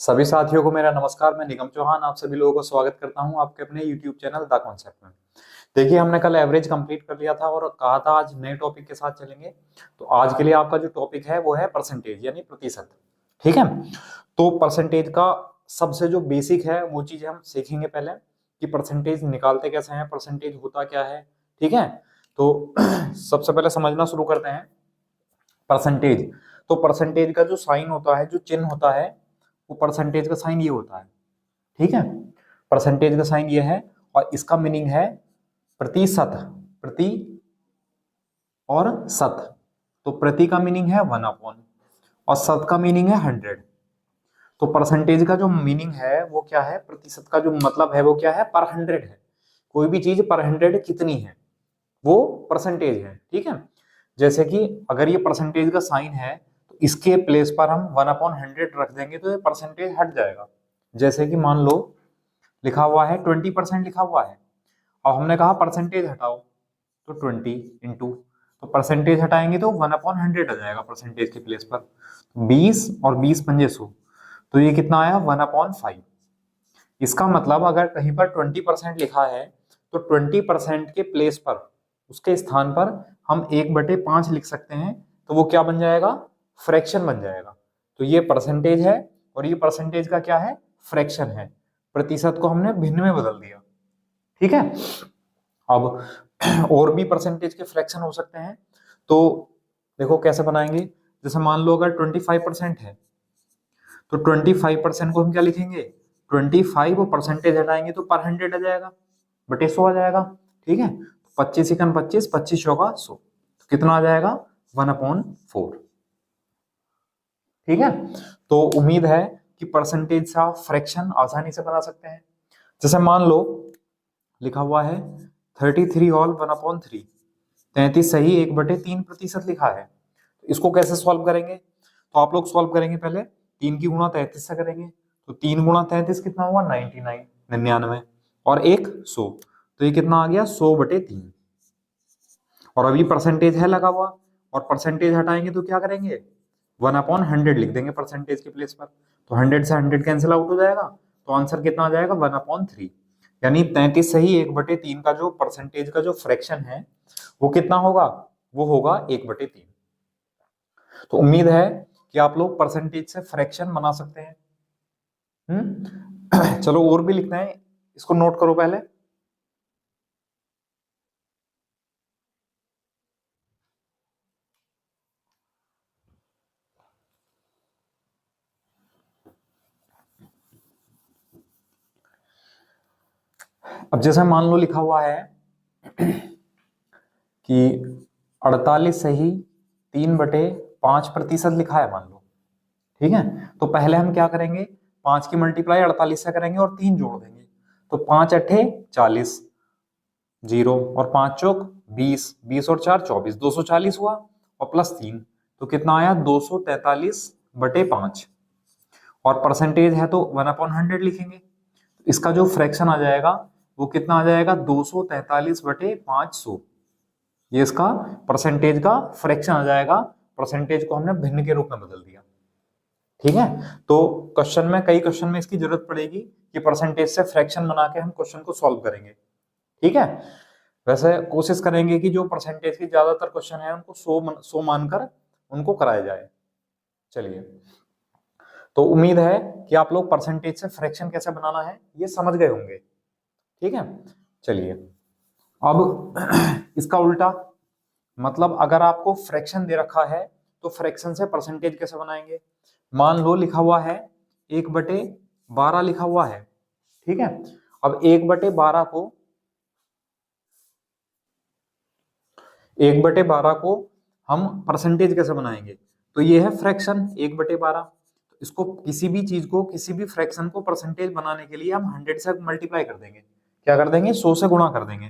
सभी साथियों को मेरा नमस्कार। मैं निगम चौहान आप सभी लोगों को स्वागत करता हूं आपके अपने YouTube चैनल द कॉन्सेप्ट में। देखिए, हमने कल एवरेज कंप्लीट कर लिया था और कहा था आज नए टॉपिक के साथ चलेंगे। तो आज के लिए आपका जो टॉपिक है वो है परसेंटेज यानी प्रतिशत। ठीक है, तो परसेंटेज का सबसे जो बेसिक है वो चीज हम सीखेंगे पहले कि परसेंटेज निकालते कैसे हैं, परसेंटेज होता क्या है। ठीक है, तो सबसे पहले समझना शुरू करते हैं परसेंटेज। तो परसेंटेज का जो साइन होता है, जो चिन्ह होता है, वो परसेंटेज का साइन ये होता है। ठीक है, परसेंटेज का साइन ये है और इसका मीनिंग है प्रतिशत। प्रति और शत। तो प्रति का मीनिंग है 1/, और शत का मीनिंग है 100। तो परसेंटेज का जो मीनिंग है वो क्या है, प्रतिशत का जो मतलब है वो क्या है, पर 100 है। कोई भी चीज पर 100 कितनी है वो परसेंटेज है। ठीक है, जैसे कि अगर ये परसेंटेज का साइन है तो इसके प्लेस पर हम 1/100 रख देंगे तो ये परसेंटेज हट जाएगा। जैसे कि मान लो लिखा हुआ है 20% लिखा हुआ है, अब हमने कहा परसेंटेज हटाओ, तो 20 तो परसेंटेज हटाएंगे तो 1/100 आ जाएगा परसेंटेज के प्लेस पर। 20 और 20 × 100, तो ये कितना आया 1/5। इसका मतलब अगर कहीं पर 20% लिखा है तो 20% के प्लेस पर, उसके स्थान पर हम 1/5 लिख सकते हैं। तो वो क्या बन जाएगा, फ्रैक्शन बन जाएगा। तो ये परसेंटेज है और ये परसेंटेज का क्या है, फ्रैक्शन है। प्रतिशत को हमने भिन्न में बदल दिया। ठीक है, अब और भी परसेंटेज के फ्रैक्शन हो सकते हैं। तो देखो कैसे बनाएंगे। जैसे मान लो अगर 25% है तो 25% को हम क्या लिखेंगे, 25 और परसेंटेज हटाएंगे तो पर 100 आ जाएगा, बटे 100 आ जाएगा। ठीक है, 25 × 25, 25 चौका 100, तो कितना आ जाएगा 1/4। ठीक है, तो उम्मीद है कि परसेंटेज का फ्रैक्शन आसानी से बना सकते हैं। जैसे मान लो लिखा हुआ है 33 ऑल 1/3, 33 सही 1/3% लिखा है। तो इसको कैसे सॉल्व करेंगे, तो आप लोग सॉल्व करेंगे पहले 3 की गुणा 33 से करेंगे। तो 3 × 33 कितना हुआ 99, 99 और 1 100, तो ये कितना आ गया 100/3। और अभी परसेंटेज है लगा हुआ और परसेंटेज हटाएंगे तो क्या करेंगे 1/100 लिख देंगे परसेंटेज के प्लेस पर। तो 100 से 100 कैंसिल आउट हो जाएगा, तो आंसर कितना आ जाएगा 1/3। यानी 33 सही 1/3 का जो परसेंटेज का जो फ्रैक्शन है वो कितना होगा, वो होगा 1/3। तो उम्मीद है कि आप लोग परसेंटेज से फ्रैक्शन बना सकते हैं। चलो और भी लिखते हैं, इसको नोट करो पहले। अब जैसे मान लो लिखा हुआ है कि 48 सही 3/5% लिखा है मान लो। ठीक है, तो पहले हम क्या करेंगे, 5 की मल्टीप्लाई 48 से करेंगे और 3 जोड़ देंगे। तो 5 अट्ठे 40, 0 और 5 चौक 20, 20 और 4 24, 240 हुआ और +3, तो कितना आया 243/5। और परसेंटेज है तो 1/100 लिखेंगे। इसका जो फ्रैक्शन आ जाएगा वो कितना आ जाएगा 243/500। ये इसका परसेंटेज का फ्रैक्शन आ जाएगा। परसेंटेज को हमने भिन्न के रूप में बदल दिया। ठीक है, तो क्वेश्चन में, कई क्वेश्चन में इसकी जरूरत पड़ेगी कि परसेंटेज से फ्रैक्शन बना के हम क्वेश्चन को सॉल्व करेंगे। ठीक है, वैसे कोशिश करेंगे कि जो परसेंटेज के ज्यादातर क्वेश्चन है उनको 100 मानकर उनको कराया जाए। चलिए, तो उम्मीद है कि आप लोग परसेंटेज से फ्रैक्शन कैसे बनाना है ये समझ गए होंगे। ठीक है, चलिए अब इसका उल्टा मतलब अगर आपको फ्रैक्शन दे रखा है तो फ्रैक्शन से परसेंटेज कैसे बनाएंगे। मान लो लिखा हुआ है 1/12 लिखा हुआ है। ठीक है, अब 1/12 को हम परसेंटेज कैसे बनाएंगे, तो ये है फ्रैक्शन 1/12। तो इसको किसी भी चीज को, किसी भी फ्रैक्शन को परसेंटेज बनाने के लिए हम 100 से मल्टीप्लाई कर देंगे। क्या कर देंगे, 100 से गुणा कर देंगे।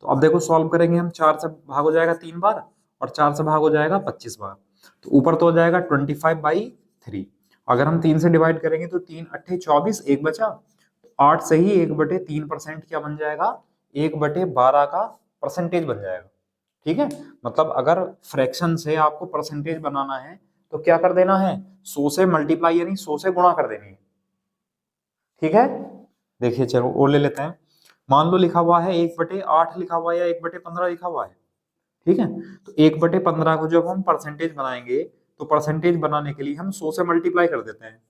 तो अब देखो सॉल्व करेंगे हम, 4 से भाग हो जाएगा 3 बार और 4 से भाग हो जाएगा 25 बार। तो ऊपर तो हो जाएगा 25/3। अगर हम 3 से डिवाइड करेंगे तो 3 अट्ठे 24, 1 बचा। 8 से ही 1/3% क्या बन जाएगा, 1/12 का परसेंटेज बन जाएगा। ठीक है, मतलब अगर फ्रैक्शन से आपको परसेंटेज बनाना है तो क्या कर देना है, 100 से मल्टीप्लाई यानी 100 से गुणा कर देनी है। ठीक है, देखिए चलो और ले लेते हैं। मान लो लिखा हुआ है 1/8 लिखा हुआ है या 1/15 लिखा हुआ है। ठीक है, तो 1/15 को जब हम परसेंटेज बनाएंगे तो परसेंटेज बनाने के लिए हम 100 से मल्टीप्लाई कर देते हैं।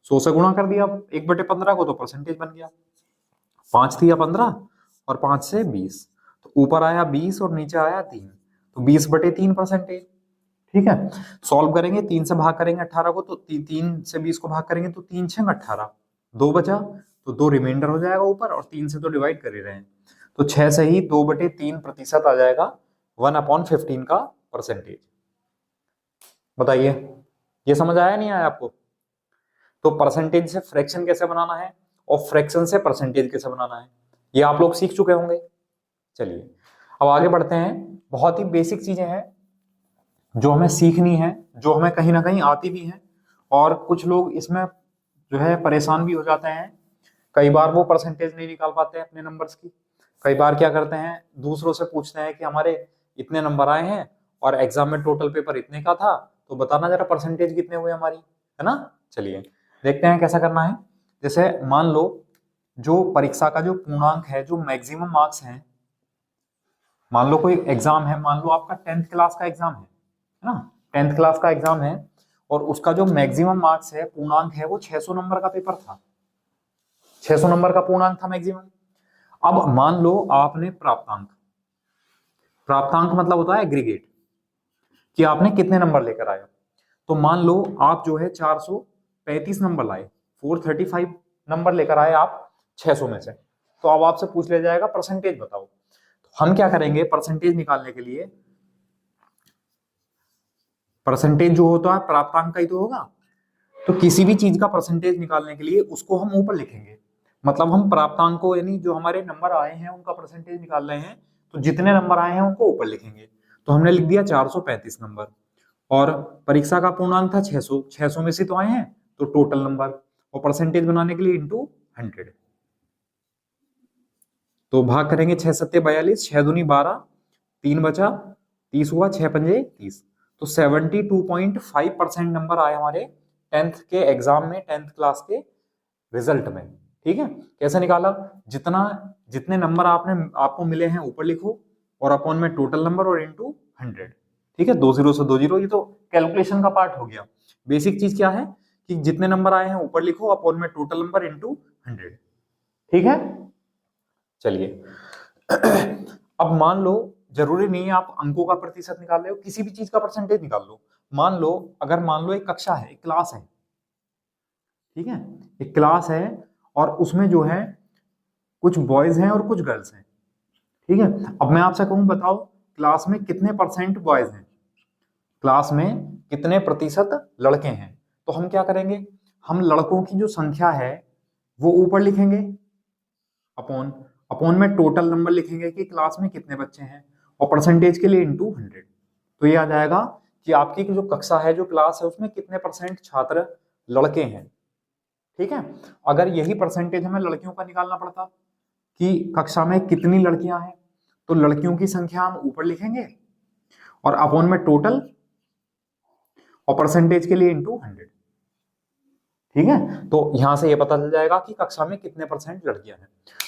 100 से गुणा कर दिया 1/15 को तो परसेंटेज बन गया। 5 थी या 15 और 5 से 20, तो ऊपर आया 20 और नीचे आया 3, तो 20/3 परसेंटेज। ठीक है, सॉल्व करेंगे, 3 से भाग करेंगे 18 को, तो 3 से 20 को भाग करेंगे तो 3 6 18, 2 बचा, तो 2 रिमाइंडर हो जाएगा ऊपर, और 3 से तो डिवाइड कर ही रहे हैं, तो 6 से ही 2/3% आ जाएगा 1/15 का परसेंटेज। बताइए ये समझ आया नहीं आया आपको? तो परसेंटेज से फ्रैक्शन कैसे बनाना है और फ्रैक्शन से परसेंटेज कैसे बनाना है, ये आप लोग सीख चुके होंगे। चलिए अब आगे बढ़ते हैं। बहुत ही बेसिक चीजें हैं जो हमें सीखनी है, जो हमें कहीं ना कहीं आती भी हैं, और कुछ लोग इसमें जो है परेशान भी हो जाते हैं। कई बार वो परसेंटेज नहीं निकाल पाते हैं अपने नंबर्स की। कई बार क्या करते हैं, दूसरों से पूछते हैं कि हमारे इतने नंबर आए हैं और एग्जाम में टोटल पेपर इतने का था, तो बताना जरा परसेंटेज कितने हुए हमारी, है ना। चलिए देखते हैं कैसा करना है। जैसे मान लो जो परीक्षा का जो पूर्णांक है, जो मैक्सिमम मार्क्स हैं, मान लो कोई एग्जाम है, मान लो आपका 10th क्लास का एग्जाम है ना, 10th क्लास का एग्जाम है, और उसका जो मैक्सिमम मार्क्स है, पूर्णांक है, वो 600 नंबर का पेपर था। 600 नंबर का पूर्णांक था मैक्सिमम। अब मान लो आपने प्राप्तांक, प्राप्तांक मतलब होता है एग्रीगेट, कि आपने कितने नंबर लेकर आए। तो मान लो आप जो है 435 नंबर लाए, 435 नंबर लेकर आए आप 600 में से। तो अब आपसे पूछ लिया जाएगा परसेंटेज बताओ। तो हम क्या करेंगे, परसेंटेज निकालने के लिए, परसेंटेज जो होता है प्राप्तांक का ही तो होगा, तो किसी भी चीज का परसेंटेज निकालने के लिए उसको हम ऊपर लिखेंगे। मतलब हम प्राप्तांक को, यानी जो हमारे नंबर आए हैं उनका परसेंटेज निकाल रहे हैं, तो जितने नंबर आए हैं उनको ऊपर लिखेंगे। तो हमने लिख दिया 435 नंबर, और परीक्षा का पूर्णांक था 600, 600 में से तो आए हैं, तो टोटल नंबर, और परसेंटेज बनाने के लिए इंटू 100। तो भाग करेंगे 6 सत्ते 42, 6 दूनी 12, 3 बचा, 30 हुआ, 6 पंजे 30, तो 72.5% नंबर आए हमारे 10th के एग्जाम में, 10th क्लास के रिजल्ट में। ठीक है, कैसे निकाला, जितना जितने नंबर आपको मिले हैं ऊपर लिखो, और अपॉन में टोटल नंबर, और इनटू 100। ठीक है, 2 जीरो से 2 जीरो, ये तो कैलकुलेशन का पार्ट हो गया। बेसिक चीज क्या है कि जितने नंबर आए हैं ऊपर लिखो, अपॉन में टोटल नंबर इनटू 100। ठीक है, चलिए अब मान लो, जरूरी नहीं है आप अंकों का प्रतिशत निकाल रहे हो, किसी भी चीज का परसेंटेज निकाल लो। मान लो एक कक्षा है, एक क्लास है, ठीक है, एक क्लास है, और उसमें जो है कुछ बॉयज हैं और कुछ गर्ल्स हैं। ठीक है, अब मैं आपसे कहूं बताओ क्लास में कितने परसेंट बॉयज हैं, क्लास में कितने प्रतिशत लड़के हैं। तो हम क्या करेंगे, हम लड़कों की जो संख्या है वो ऊपर लिखेंगे, अपॉन अपॉन में टोटल नंबर लिखेंगे कि क्लास में कितने बच्चे हैं, और परसेंटेज के लिए इंटू 100। तो ये आ जाएगा कि आपकी जो कक्षा है, जो क्लास है, उसमें कितने परसेंट छात्र लड़के हैं। ठीक है, अगर यही परसेंटेज हमें लड़कियों का निकालना पड़ता कि कक्षा में कितनी लड़कियां हैं, तो लड़कियों की संख्या हम ऊपर लिखेंगे, और अपॉन में टोटल, और परसेंटेज के लिए इंटू 100। ठीक है, तो यहां से ये पता चल जाएगा कि कक्षा में कितने परसेंट लड़कियां हैं।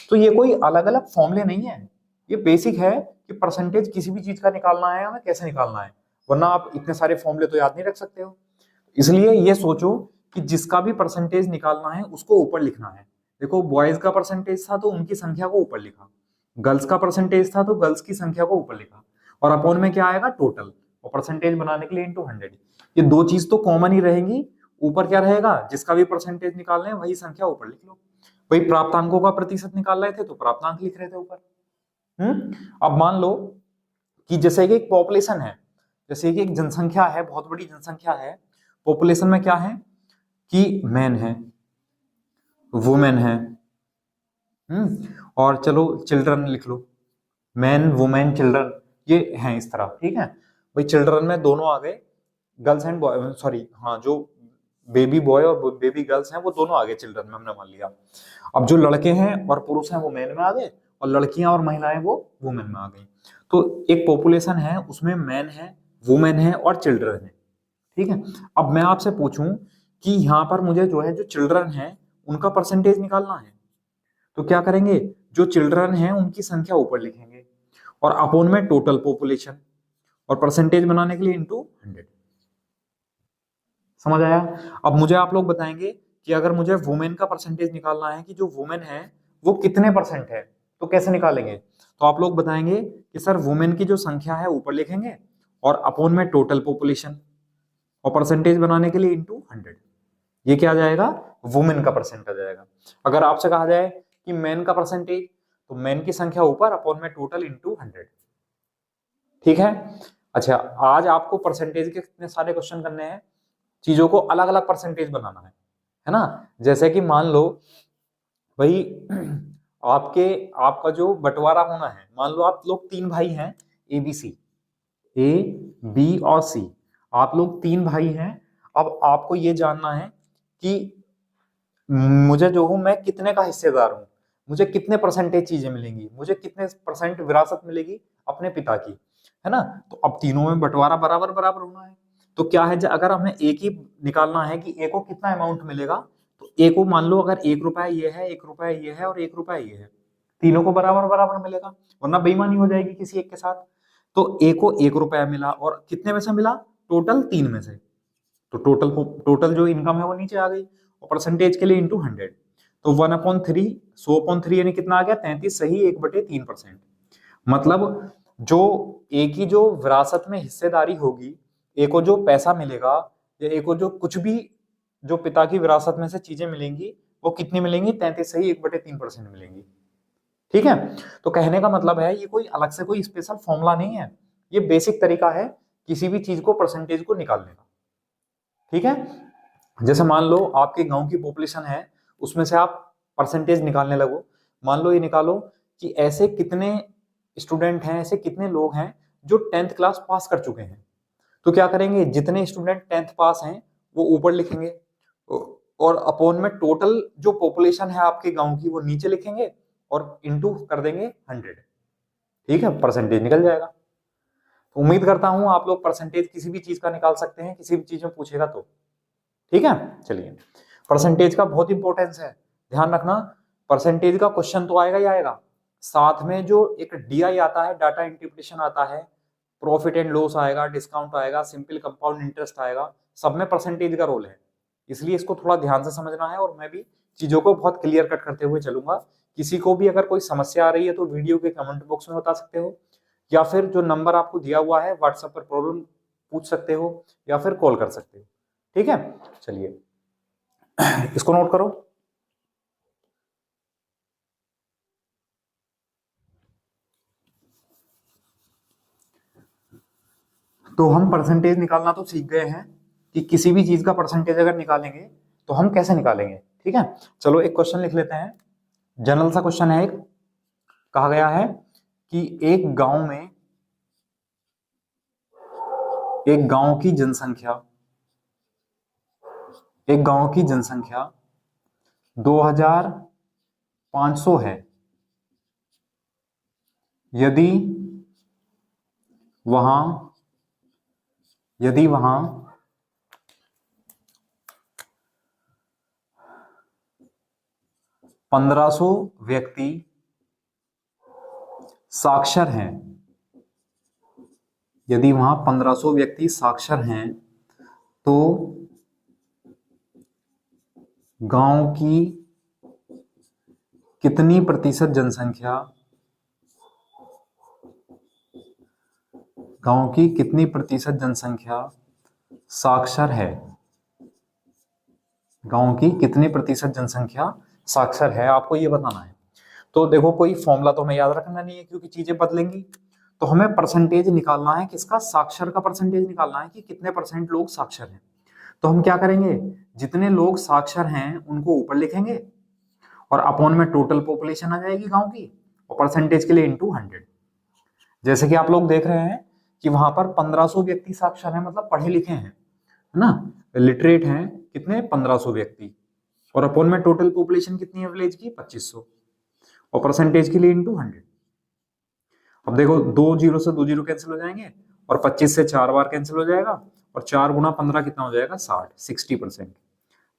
तो ये कोई अलग अलग फॉर्मूले नहीं है, ये बेसिक है कि परसेंटेज किसी भी चीज का निकालना है हमें कैसे निकालना है, वरना आप इतने सारे फॉर्मूले तो याद नहीं रख सकते हो। इसलिए ये सोचो कि जिसका भी परसेंटेज निकालना है उसको ऊपर लिखना है। देखो बॉयज का परसेंटेज था तो उनकी संख्या को ऊपर लिखा, गर्ल्स का परसेंटेज था तो गर्ल्स की संख्या को ऊपर लिखा, और अपॉन में क्या आएगा टोटल, और परसेंटेज बनाने के लिए इंटू 100। ये दो चीज तो कॉमन ही रहेंगी, ऊपर क्या रहेगा, जिसका भी परसेंटेज निकाल रहे हैं वही संख्या ऊपर लिख लो। वही प्राप्तांकों का प्रतिशत निकाल रहे थे तो प्राप्तांक लिख रहे थे ऊपर। अब मान लो कि जैसे कि एक पॉपुलेशन है, जैसे कि एक जनसंख्या है, बहुत बड़ी जनसंख्या है, पॉपुलेशन में क्या है कि मैन है, वुमेन है, और चलो चिल्ड्रन लिख लो, मैन वुमेन चिल्ड्रन, ये हैं इस तरह। ठीक है, भाई चिल्ड्रन में दोनों आ गए, गर्ल्स एंड बॉय, सॉरी हाँ, जो बेबी बॉय और बेबी गर्ल्स हैं वो दोनों आ गए चिल्ड्रन में, हमने मान लिया। अब जो लड़के हैं और पुरुष हैं वो मैन में आ गए, और लड़कियां और महिलाएं वो वुमेन में आ गई। तो एक पॉपुलेशन है, उसमें मैन है, वुमेन है और चिल्ड्रन है। ठीक है, अब मैं आपसे पूछूं कि यहाँ पर मुझे जो है जो चिल्ड्रन है उनका परसेंटेज निकालना है। तो क्या करेंगे, जो चिल्ड्रन हैं उनकी संख्या ऊपर लिखेंगे और अपॉन में टोटल पॉपुलेशन, और परसेंटेज बनाने के लिए इंटू 100। समझ आया? अब मुझे आप लोग बताएंगे कि अगर मुझे वुमेन का परसेंटेज निकालना है कि जो वुमेन है वो कितने परसेंट है, तो कैसे निकालेंगे? तो आप लोग बताएंगे कि सर वुमेन की जो संख्या है ऊपर लिखेंगे और अपॉन में टोटल पॉपुलेशन, और परसेंटेज बनाने के लिए इंटू 100। ये क्या आ जाएगा, वुमेन का परसेंट आ जाएगा। अगर आपसे कहा जाए कि मैन का परसेंटेज, तो मैन की संख्या ऊपर अपॉन में टोटल इंटू 100। ठीक है। अच्छा, आज आपको परसेंटेज के कितने सारे क्वेश्चन करने हैं, चीजों को अलग अलग परसेंटेज बनाना है ना। जैसे कि मान लो भाई आपका जो बंटवारा होना है, मान लो आप लोग 3 भाई हैं, ए बी और सी, आप लोग 3 भाई हैं। अब आपको ये जानना है कि मुझे जो हूं मैं कितने का हिस्सेदार हूं, मुझे कितने परसेंटेज चीजें मिलेंगी, मुझे कितने परसेंट विरासत मिलेगी अपने पिता की, है ना। तो अब तीनों में बंटवारा बराबर बराबर होना है। तो क्या है, अगर हमें एक ही निकालना है कि ए को कितना अमाउंट मिलेगा, तो ए को मान लो अगर 1 रुपया ये है, 1 रुपया ये है और 1 रुपया ये है, तीनों को बराबर बराबर मिलेगा, वरना बेईमानी हो जाएगी किसी एक के साथ। तो ए को 1 रुपया मिला और कितने में से मिला, टोटल 3 में से, तो टोटल जो इनकम है वो नीचे आ गई, और परसेंटेज के लिए इंटू 100। तो 1/3, 100/3 यानी कितना आ गया, 33 सही 1/3%। मतलब जो ए की जो विरासत में हिस्सेदारी होगी, ए को जो पैसा मिलेगा या ए को जो कुछ भी जो पिता की विरासत में से चीजें मिलेंगी, वो कितनी मिलेंगी, 33 सही 1/3% मिलेंगी। ठीक है। तो कहने का मतलब है ये कोई अलग से कोई स्पेशल फॉर्मूला नहीं है, ये बेसिक तरीका है किसी भी चीज को परसेंटेज को निकालने का। ठीक है। जैसे मान लो आपके गांव की पॉपुलेशन है, उसमें से आप परसेंटेज निकालने लगो। मान लो ये निकालो कि ऐसे कितने स्टूडेंट हैं, ऐसे कितने लोग हैं जो 10th क्लास पास कर चुके हैं। तो क्या करेंगे, जितने स्टूडेंट 10th पास हैं वो ऊपर लिखेंगे, और अपॉन में टोटल जो पॉपुलेशन है आपके गांव की वो नीचे लिखेंगे और इनटू कर देंगे 100। ठीक है, परसेंटेज निकल जाएगा। तो उम्मीद करता हूं आप लोग परसेंटेज किसी भी चीज का निकाल सकते हैं, किसी भी चीज में पूछेगा तो। ठीक है, चलिए, परसेंटेज का बहुत इंपॉर्टेंस है, ध्यान रखना। परसेंटेज का क्वेश्चन तो आएगा ही आएगा, साथ में जो एक डीआई आता है, डाटा इंटरप्रिटेशन आता है, प्रॉफिट एंड लॉस आएगा, डिस्काउंट आएगा, सिंपल कंपाउंड इंटरेस्ट आएगा, सब में परसेंटेज का रोल है। इसलिए इसको थोड़ा ध्यान से समझना है, और मैं भी चीजों को बहुत क्लियर कट करते हुए चलूंगा। किसी को भी अगर कोई समस्या आ रही है तो वीडियो के कमेंट बॉक्स में बता सकते हो, या फिर जो नंबर आपको दिया हुआ है व्हाट्सएप पर प्रॉब्लम पूछ सकते हो, या फिर कॉल कर सकते हो। ठीक है, चलिए इसको नोट करो। तो हम परसेंटेज निकालना तो सीख गए हैं कि किसी भी चीज का परसेंटेज अगर निकालेंगे तो हम कैसे निकालेंगे। ठीक है, चलो एक क्वेश्चन लिख लेते हैं। जनरल सा क्वेश्चन है, एक कहा गया है कि एक गांव की जनसंख्या 2500 है। यदि वहां 1500 व्यक्ति साक्षर हैं, यदि वहां 1500 व्यक्ति साक्षर हैं, तो गांव की कितनी प्रतिशत जनसंख्या साक्षर है, गांव की कितनी प्रतिशत जनसंख्या साक्षर है, आपको ये बताना है। तो देखो, कोई फॉर्मूला तो हमें याद रखना नहीं है क्योंकि चीजें बदलेंगी। तो हमें परसेंटेज निकालना है किसका, साक्षर का परसेंटेज निकालना है कि कितने परसेंट लोग साक्षर हैं। तो हम क्या करेंगे, जितने लोग साक्षर हैं उनको ऊपर लिखेंगे और अपॉन में टोटल पॉपुलेशन आ जाएगी गांव की, और परसेंटेज के लिए इंटू 100। जैसे कि आप लोग देख रहे हैं कि वहां पर 1500 व्यक्ति साक्षर हैं, मतलब पढ़े लिखे हैं, है ना, लिटरेट हैं, कितने 1500 व्यक्ति, और अपॉन में टोटल पॉपुलेशन कितनी है विलेज की 2500, और परसेंटेज के लिए इंटू 100। अब देखो, 2 जीरो से 2 जीरो कैंसिल हो जाएंगे, और 25 से 4 बार कैंसिल हो जाएगा, और 4 गुना 15 कितना हो जाएगा 60, 60%।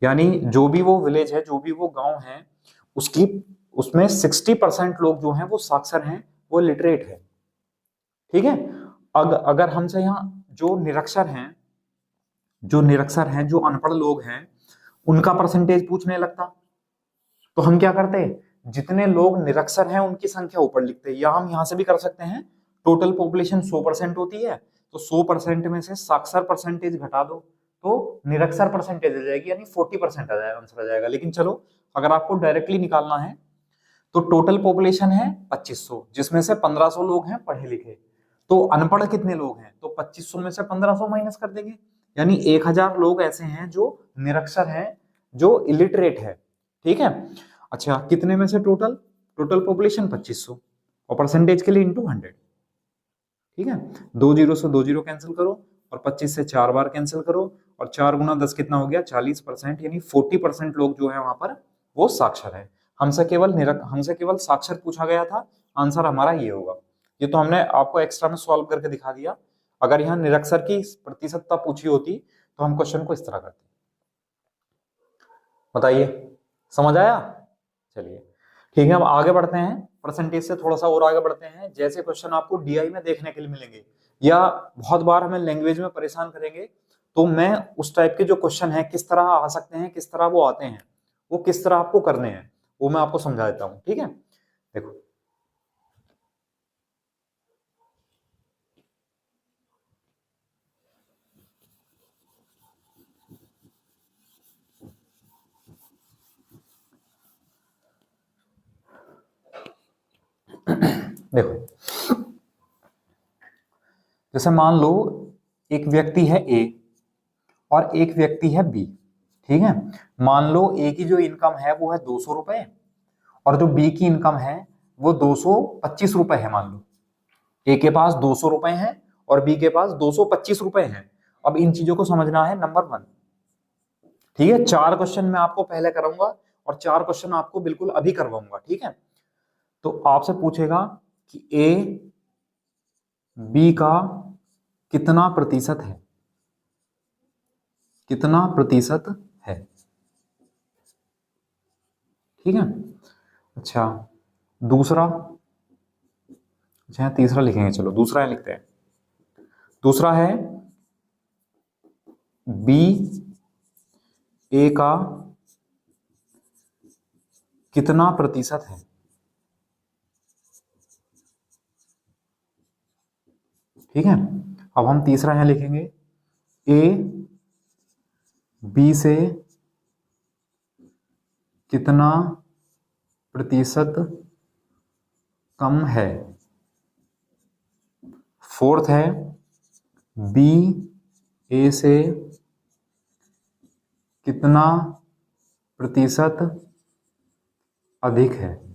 यानी जो भी वो विलेज है, जो भी वो गांव है, उसमें 60% लोग जो हैं वो साक्षर हैं, वो लिटरेट है। ठीक है। अगर हमसे यहाँ जो अनपढ़ लोग हैं, उनका परसेंटेज पूछने लगता, तो हम क्या करते हैं, जितने लोग निरक्षर हैं उनकी संख्या ऊपर लिखते हैं। या हम यहां से भी कर सकते हैं, टोटल पॉपुलेशन 100% होती है, तो 100% में से साक्षर परसेंटेज घटा दो तो निरक्षर परसेंटेज आ जाएगी, यानी 40% आ जाएगा, आंसर आ जाएगा। लेकिन चलो, अगर आपको डायरेक्टली निकालना है तो टोटल पॉपुलेशन है 2500, जिसमें से 1500 लोग हैं पढ़े लिखे, तो अनपढ़ कितने लोग हैं, तो 2500 में से 1500 माइनस कर देंगे, यानी 1000 लोग ऐसे हैं जो निरक्षर हैं, जो इलिटरेट है। ठीक है। अच्छा, कितने में से टोटल पॉपुलेशन 2500, और परसेंटेज के लिए इंटू 100। ठीक है। 2 जीरो से 2 जीरो कैंसिल करो, और 25 से 4 बार कैंसिल करो, और 4 गुना 10 कितना हो गया, 40%, यानी 40% लोग जो है वहां पर वो साक्षर है। हमसे केवल साक्षर पूछा गया था, आंसर हमारा ये होगा। ये तो हमने आपको एक्स्ट्रा में सॉल्व करके दिखा दिया। अगर यहाँ निरक्षर की प्रतिशतता पूछी होती तो हम क्वेश्चन को इस तरह करते। बताइए, समझ आया? चलिए ठीक है, अब आगे बढ़ते हैं, परसेंटेज से थोड़ा सा और आगे बढ़ते हैं। जैसे क्वेश्चन आपको डीआई में देखने के लिए मिलेंगे, या बहुत बार हमें लैंग्वेज में परेशान करेंगे, तो मैं उस टाइप के जो क्वेश्चन है किस तरह आ सकते हैं, किस तरह वो आते हैं, वो किस तरह आपको करने हैं, वो मैं आपको समझा देता हूँ। ठीक है, देखो देखो, जैसे मान लो एक व्यक्ति है ए और एक व्यक्ति है बी। ठीक है। मान लो ए की जो इनकम है वो है 200 रुपए, और जो बी की इनकम है वो 225 रुपए है। मान लो ए के पास 200 रुपए हैं और बी के पास 225 रुपए हैं। अब इन चीजों को समझना है, नंबर 1। ठीक है, 4 क्वेश्चन मैं आपको पहले कराऊंगा और 4 क्वेश्चन आपको बिल्कुल अभी करवाऊंगा। ठीक है। तो आपसे पूछेगा कि ए बी का कितना प्रतिशत है, कितना प्रतिशत है। ठीक है। अच्छा, दूसरा, अच्छा तीसरा लिखेंगे, चलो दूसरा है लिखते हैं। दूसरा है बी ए का कितना प्रतिशत है। ठीक है। अब हम तीसरा यहां लिखेंगे, ए बी से कितना प्रतिशत कम है। फोर्थ है बी ए से कितना प्रतिशत अधिक है।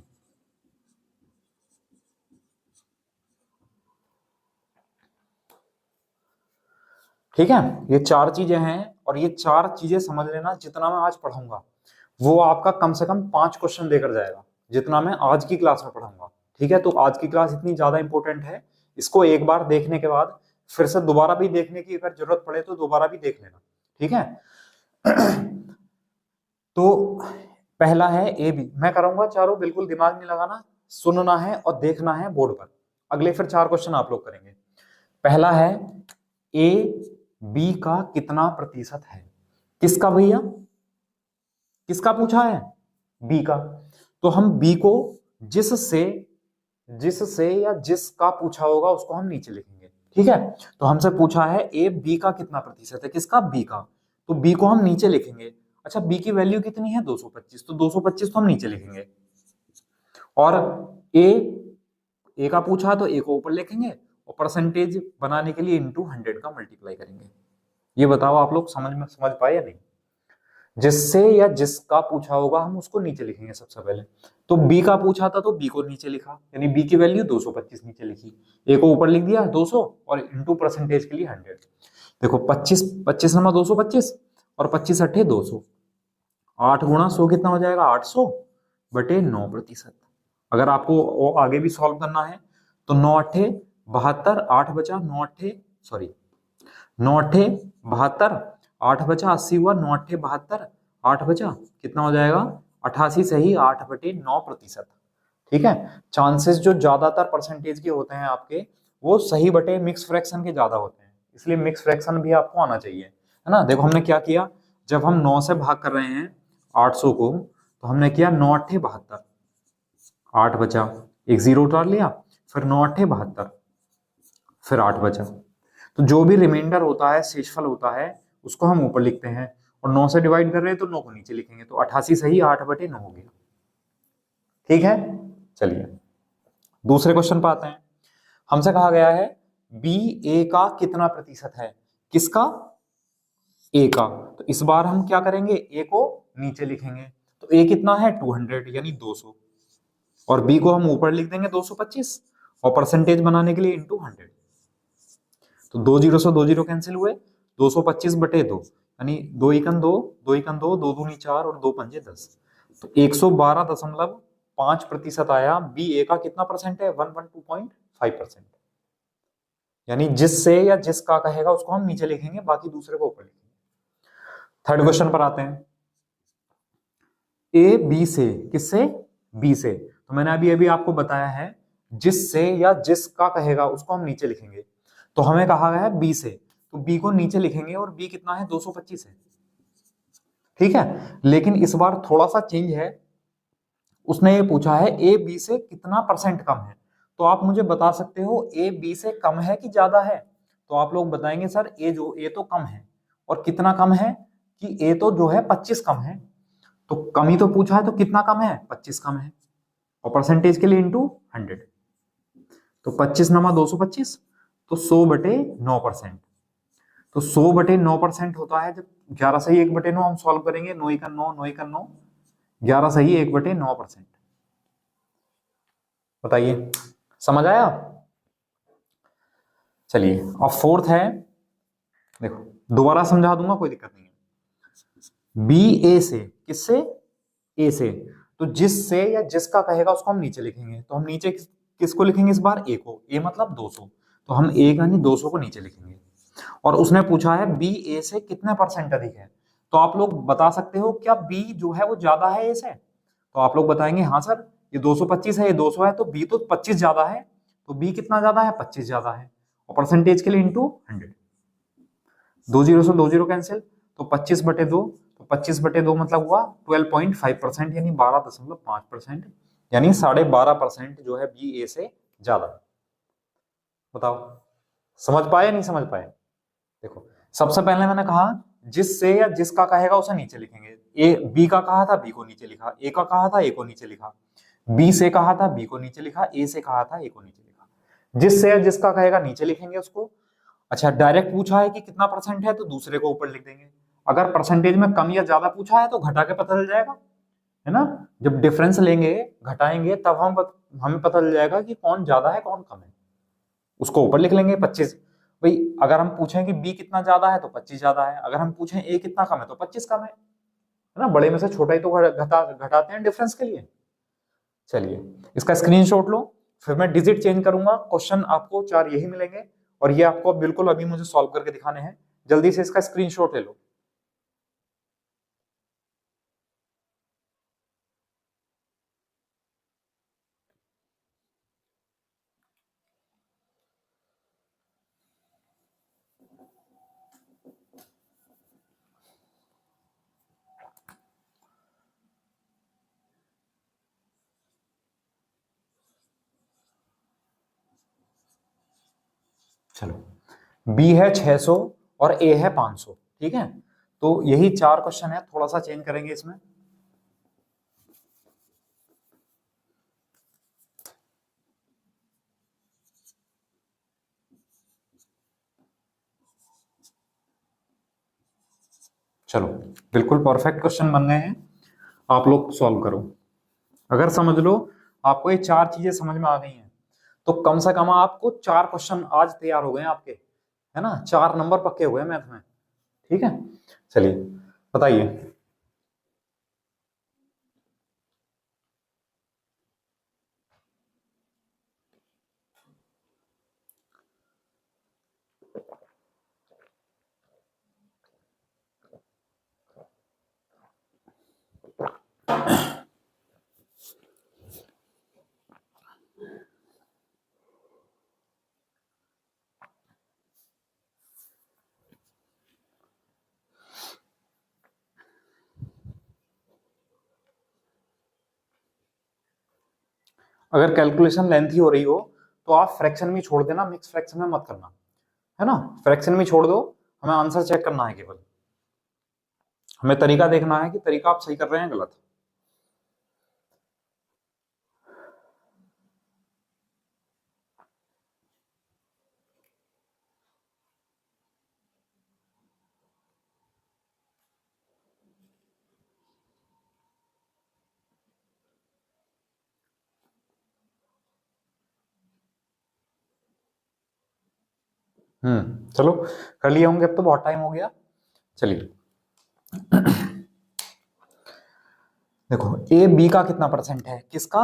ठीक है, ये 4 चीजें हैं, और ये 4 चीजें समझ लेना, जितना मैं आज पढ़ाऊंगा वो आपका कम से कम 5 क्वेश्चन देकर जाएगा, जितना मैं आज की क्लास में पढ़ाऊंगा। ठीक है, तो आज की क्लास इतनी ज्यादा इंपॉर्टेंट है, इसको एक बार देखने के बाद फिर से दोबारा भी देखने की अगर जरूरत पड़े तो दोबारा भी देख लेना। ठीक है। तो पहला है ए बी, मैं कराऊंगा चारों, बिल्कुल दिमाग नहीं लगाना, सुनना है और देखना है बोर्ड पर। अगले फिर 4 क्वेश्चन आप लोग करेंगे। पहला है ए बी का कितना प्रतिशत है। किसका भैया, किसका पूछा है, बी का। तो हम बी को जिससे जिससे या जिसका पूछा होगा उसको हम नीचे लिखेंगे। ठीक है। तो हमसे पूछा है ए बी का कितना प्रतिशत है, किसका, बी का, तो बी को हम नीचे लिखेंगे। अच्छा, बी की वैल्यू कितनी है, 225, तो 225 तो हम नीचे लिखेंगे। और ए का पूछा तो ए को ऊपर लिखेंगे, और परसेंटेज बनाने के लिए इंटू 100 का मल्टीप्लाई करेंगे। ये बताओ आप लोग समझ पाए या नहीं। जिससे या जिसका पूछा होगा हम उसको नीचे लिखेंगे सबसे पहले। तो बी का पूछा था तो बी को नीचे लिखा, यानी बी की वैल्यू 225 नीचे लिखी, ए को ऊपर लिख दिया 200, और इंटू परसेंटेज के लिए 100। देखो 25 नंबर 225, और 25 अट्ठे 200, 8 गुणा 100 कितना हो जाएगा, 800 बटे 9%। अगर आपको आगे भी सॉल्व करना है तो 9 अट्ठे 72, 8 बचा 9 अट्ठे, सॉरी 9 अट्ठे 72, 8 बचा 80 हुआ, 9 अट्ठे 72, 8 बचा, कितना हो जाएगा 88 सही 8/9%। ठीक है, चांसेस जो ज्यादातर परसेंटेज के होते हैं आपके वो सही बटे मिक्स फ्रैक्शन के ज्यादा होते हैं, इसलिए मिक्स फ्रैक्शन भी आपको आना चाहिए, है ना। देखो हमने क्या किया, जब हम 9 से भाग कर रहे हैं 800 को, तो हमने किया 9 अट्ठे 72, 8 बचा, एक जीरो उतार लिया, फिर 9 अट्ठे 72, फिर 8 बचा। तो जो भी रिमाइंडर होता है, शेषफल होता है, उसको हम ऊपर लिखते हैं, और 9 से डिवाइड कर रहे हैं तो 9 को नीचे लिखेंगे, तो 88 सही 8/9 हो गया। ठीक है, चलिए दूसरे क्वेश्चन पर आते हैं। हमसे कहा गया है बी ए का कितना प्रतिशत है, किसका, ए का। तो इस बार हम क्या करेंगे, ए को नीचे लिखेंगे, तो ए कितना है 200 यानी 200, और बी को हम ऊपर लिख देंगे 225, और परसेंटेज बनाने के लिए इंटू 100। तो 2 जीरो से 2 जीरो कैंसिल हुए, 225/2 यानी 2 एकन 2, 2 एकन 2, 2 दूनी 4 और 2 पंजे 10, तो 112.5% आया। बी ए का कितना परसेंट है, 112.5%। यानी जिससे या जिसका कहेगा उसको हम नीचे लिखेंगे, बाकी दूसरे को ऊपर लिखेंगे। थर्ड क्वेश्चन पर आते हैं। ए बी से, किससे, बी से, तो मैंने अभी अभी आपको बताया है जिससे या जिसका कहेगा उसको हम नीचे लिखेंगे, तो हमें कहा गया है बी से, तो बी को नीचे लिखेंगे, और बी कितना है 225 है। ठीक है, लेकिन इस बार थोड़ा सा चेंज है, उसने ये पूछा है ए बी से कितना परसेंट कम है। तो आप मुझे बता सकते हो ए बी से कम है कि ज्यादा है, तो आप लोग बताएंगे सर ए तो कम है, और कितना कम है, कि ए तो जो है 25 कम है, तो कम ही तो पूछा है, तो कितना कम है 25 कम है, और परसेंटेज के लिए इंटू 100, तो 25 नमा 225, तो 100/9%। तो 100/9% होता है जब 11 सही 1/9 हम सॉल्व करेंगे, 9 का 9, 9 का 9, 11 सही 1/9%। बताइए, समझ आया। चलिए अब फोर्थ है, देखो दोबारा समझा दूंगा, कोई दिक्कत नहीं है। बी ए से, किससे, ए से, तो जिससे या जिसका कहेगा उसको हम नीचे लिखेंगे, तो हम नीचे किसको लिखेंगे इस बार, ए को, ए मतलब 200, तो हम ए यानी 200 को नीचे लिखेंगे। और उसने पूछा है बी ए से कितने परसेंट अधिक है, तो आप लोग बता सकते हो क्या बी जो है वो ज्यादा है ए से, तो आप लोग बताएंगे हाँ सर ये 225 है, ये 200 है, तो बी तो 25 ज्यादा है, तो बी कितना ज्यादा है 25 ज्यादा है, और परसेंटेज के लिए इंटू 100, 2 जीरो से 2 जीरो कैंसिल, तो 25/2, तो 25/2 मतलब हुआ 12.5%, यानी 12.5%, यानी 12.5% जो है बी ए से ज्यादा। बताओ समझ पाए या नहीं समझ पाए। देखो सबसे पहले मैंने कहा जिससे या जिसका कहेगा उसे नीचे लिखेंगे, ए बी का कहा था बी को नीचे लिखा, ए का कहा था ए को नीचे लिखा, बी से कहा था बी को नीचे लिखा, ए से कहा था ए को नीचे लिखा। जिससे या जिसका कहेगा नीचे लिखेंगे उसको। अच्छा डायरेक्ट पूछा है कि कितना परसेंट है, तो दूसरे को ऊपर लिख देंगे। अगर परसेंटेज में कम या ज्यादा पूछा है तो घटा के पता चल जाएगा, है ना। जब डिफरेंस लेंगे घटाएंगे तब हमें पता चल जाएगा कि कौन ज्यादा है कौन कम है, उसको ऊपर लिख लेंगे 25। भाई अगर हम पूछें कि बी कितना ज्यादा है तो 25 ज्यादा है, अगर हम पूछें ए कितना कम है तो 25 कम है ना। बड़े में से छोटा ही तो घटाते हैं डिफरेंस के लिए। चलिए इसका स्क्रीनशॉट लो, फिर मैं डिजिट चेंज करूंगा, क्वेश्चन आपको 4 यही मिलेंगे, और ये आपको बिल्कुल अभी मुझे सॉल्व करके दिखाने हैं। जल्दी से इसका स्क्रीनशॉट ले लो। चलो बी है 600 और ए है 500, ठीक है। तो यही 4 क्वेश्चन है, थोड़ा सा चेंज करेंगे इसमें। चलो बिल्कुल परफेक्ट क्वेश्चन बन गए हैं, आप लोग सॉल्व करो। अगर समझ लो आपको ये 4 चीजें समझ में आ गई हैं, तो कम से कम आपको 4 क्वेश्चन आज तैयार हो गए हैं आपके, है ना, 4 नंबर पक्के हुए हैं मैथ में। ठीक है, चलिए बताइए। अगर कैलकुलेशन लेंथी हो रही हो तो आप फ्रैक्शन में छोड़ देना, मिक्स फ्रैक्शन में मत करना, है ना। फ्रैक्शन में छोड़ दो, हमें आंसर चेक करना है केवल, हमें तरीका देखना है कि तरीका आप सही कर रहे हैं गलत। चलो कर लिए होंगे, अब तो बहुत टाइम हो गया। चलिए देखो ए बी का कितना परसेंट है, किसका,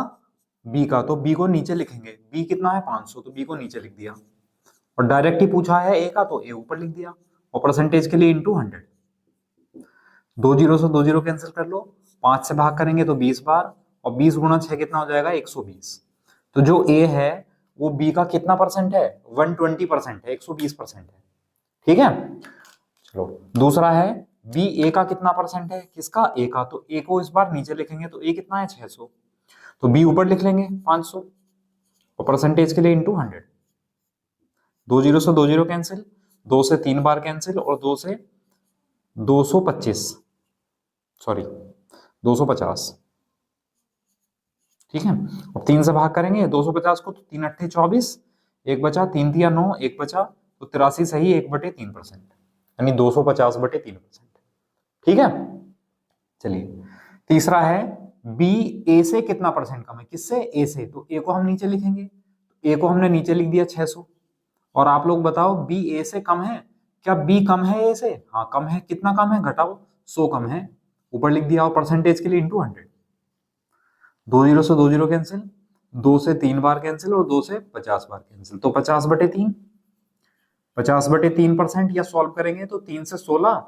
बी का, तो बी को नीचे लिखेंगे, बी कितना है 500, तो बी को नीचे लिख दिया, और डायरेक्ट ही पूछा है ए का तो ए ऊपर लिख दिया, और परसेंटेज के लिए इंटू 100। दो जीरो से दो जीरो कैंसिल कर लो, 5 से भाग करेंगे तो 20 बार, और 20 गुणा 6 कितना हो जाएगा 120। तो जो ए है वो बी का कितना परसेंट है, 120% है, 120% है, ठीक है। चलो दूसरा है बी ए का कितना परसेंट है, किसका, ए का, तो ए को इस बार नीचे लिखेंगे, तो ए कितना है 600, तो बी ऊपर लिख लेंगे 500, और परसेंटेज के लिए इंटू 100। दो जीरो से दो जीरो कैंसिल, दो से 3 बार कैंसिल, और दो से 225, सॉरी 250, ठीक है। अब 3 से भाग करेंगे 250 को, तो 3 अट्ठे 24, एक बचा, 3 दिया 9, एक बचा, तो 83 सही 1/3%, यानी 250/3%, ठीक है। चलिए तीसरा है बी ए से कितना परसेंट कम है, किससे, ए से, तो ए को हम नीचे लिखेंगे, ए को हमने नीचे लिख दिया 600, और आप लोग बताओ बी ए से कम है, क्या बी कम है ए से, हाँ कम है, कितना कम है, घटाओ, 100 कम है, ऊपर लिख दिया, और परसेंटेज के लिए इंटू 100। दो जीरो से दो जीरो कैंसिल, 2 से 3 बार कैंसिल, और 2 से 50 बार कैंसिल, तो 50/3, 50/3%, या सॉल्व करेंगे तो 3 से 16,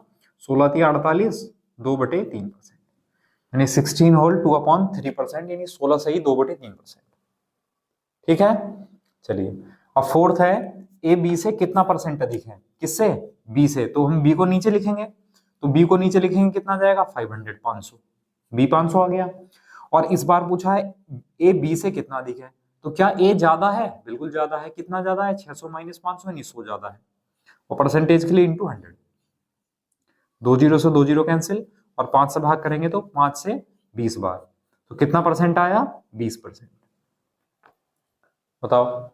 16 थी 48, 2/3%, यानी 16 होल 2/3%, यानी 16 सही 2/3%, ठीक है। चलिए अब फोर्थ है ए बी से कितना परसेंट अधिक है, किससे, बी से, तो हम बी को नीचे लिखेंगे, तो बी को नीचे लिखेंगे कितना जाएगा 500, 500, बी 500 आ गया। और इस बार पूछा है ए बी से कितना अधिक है, तो क्या ए ज्यादा है, बिल्कुल ज्यादा है, कितना ज्यादा है 600 माइनस 500, यानी 100 ज्यादा है, और परसेंटेज के लिए इंटू 100। दो जीरो से दो जीरो कैंसिल, और 5 से भाग करेंगे तो 5 से 20 बार, तो कितना परसेंट आया 20%। बताओ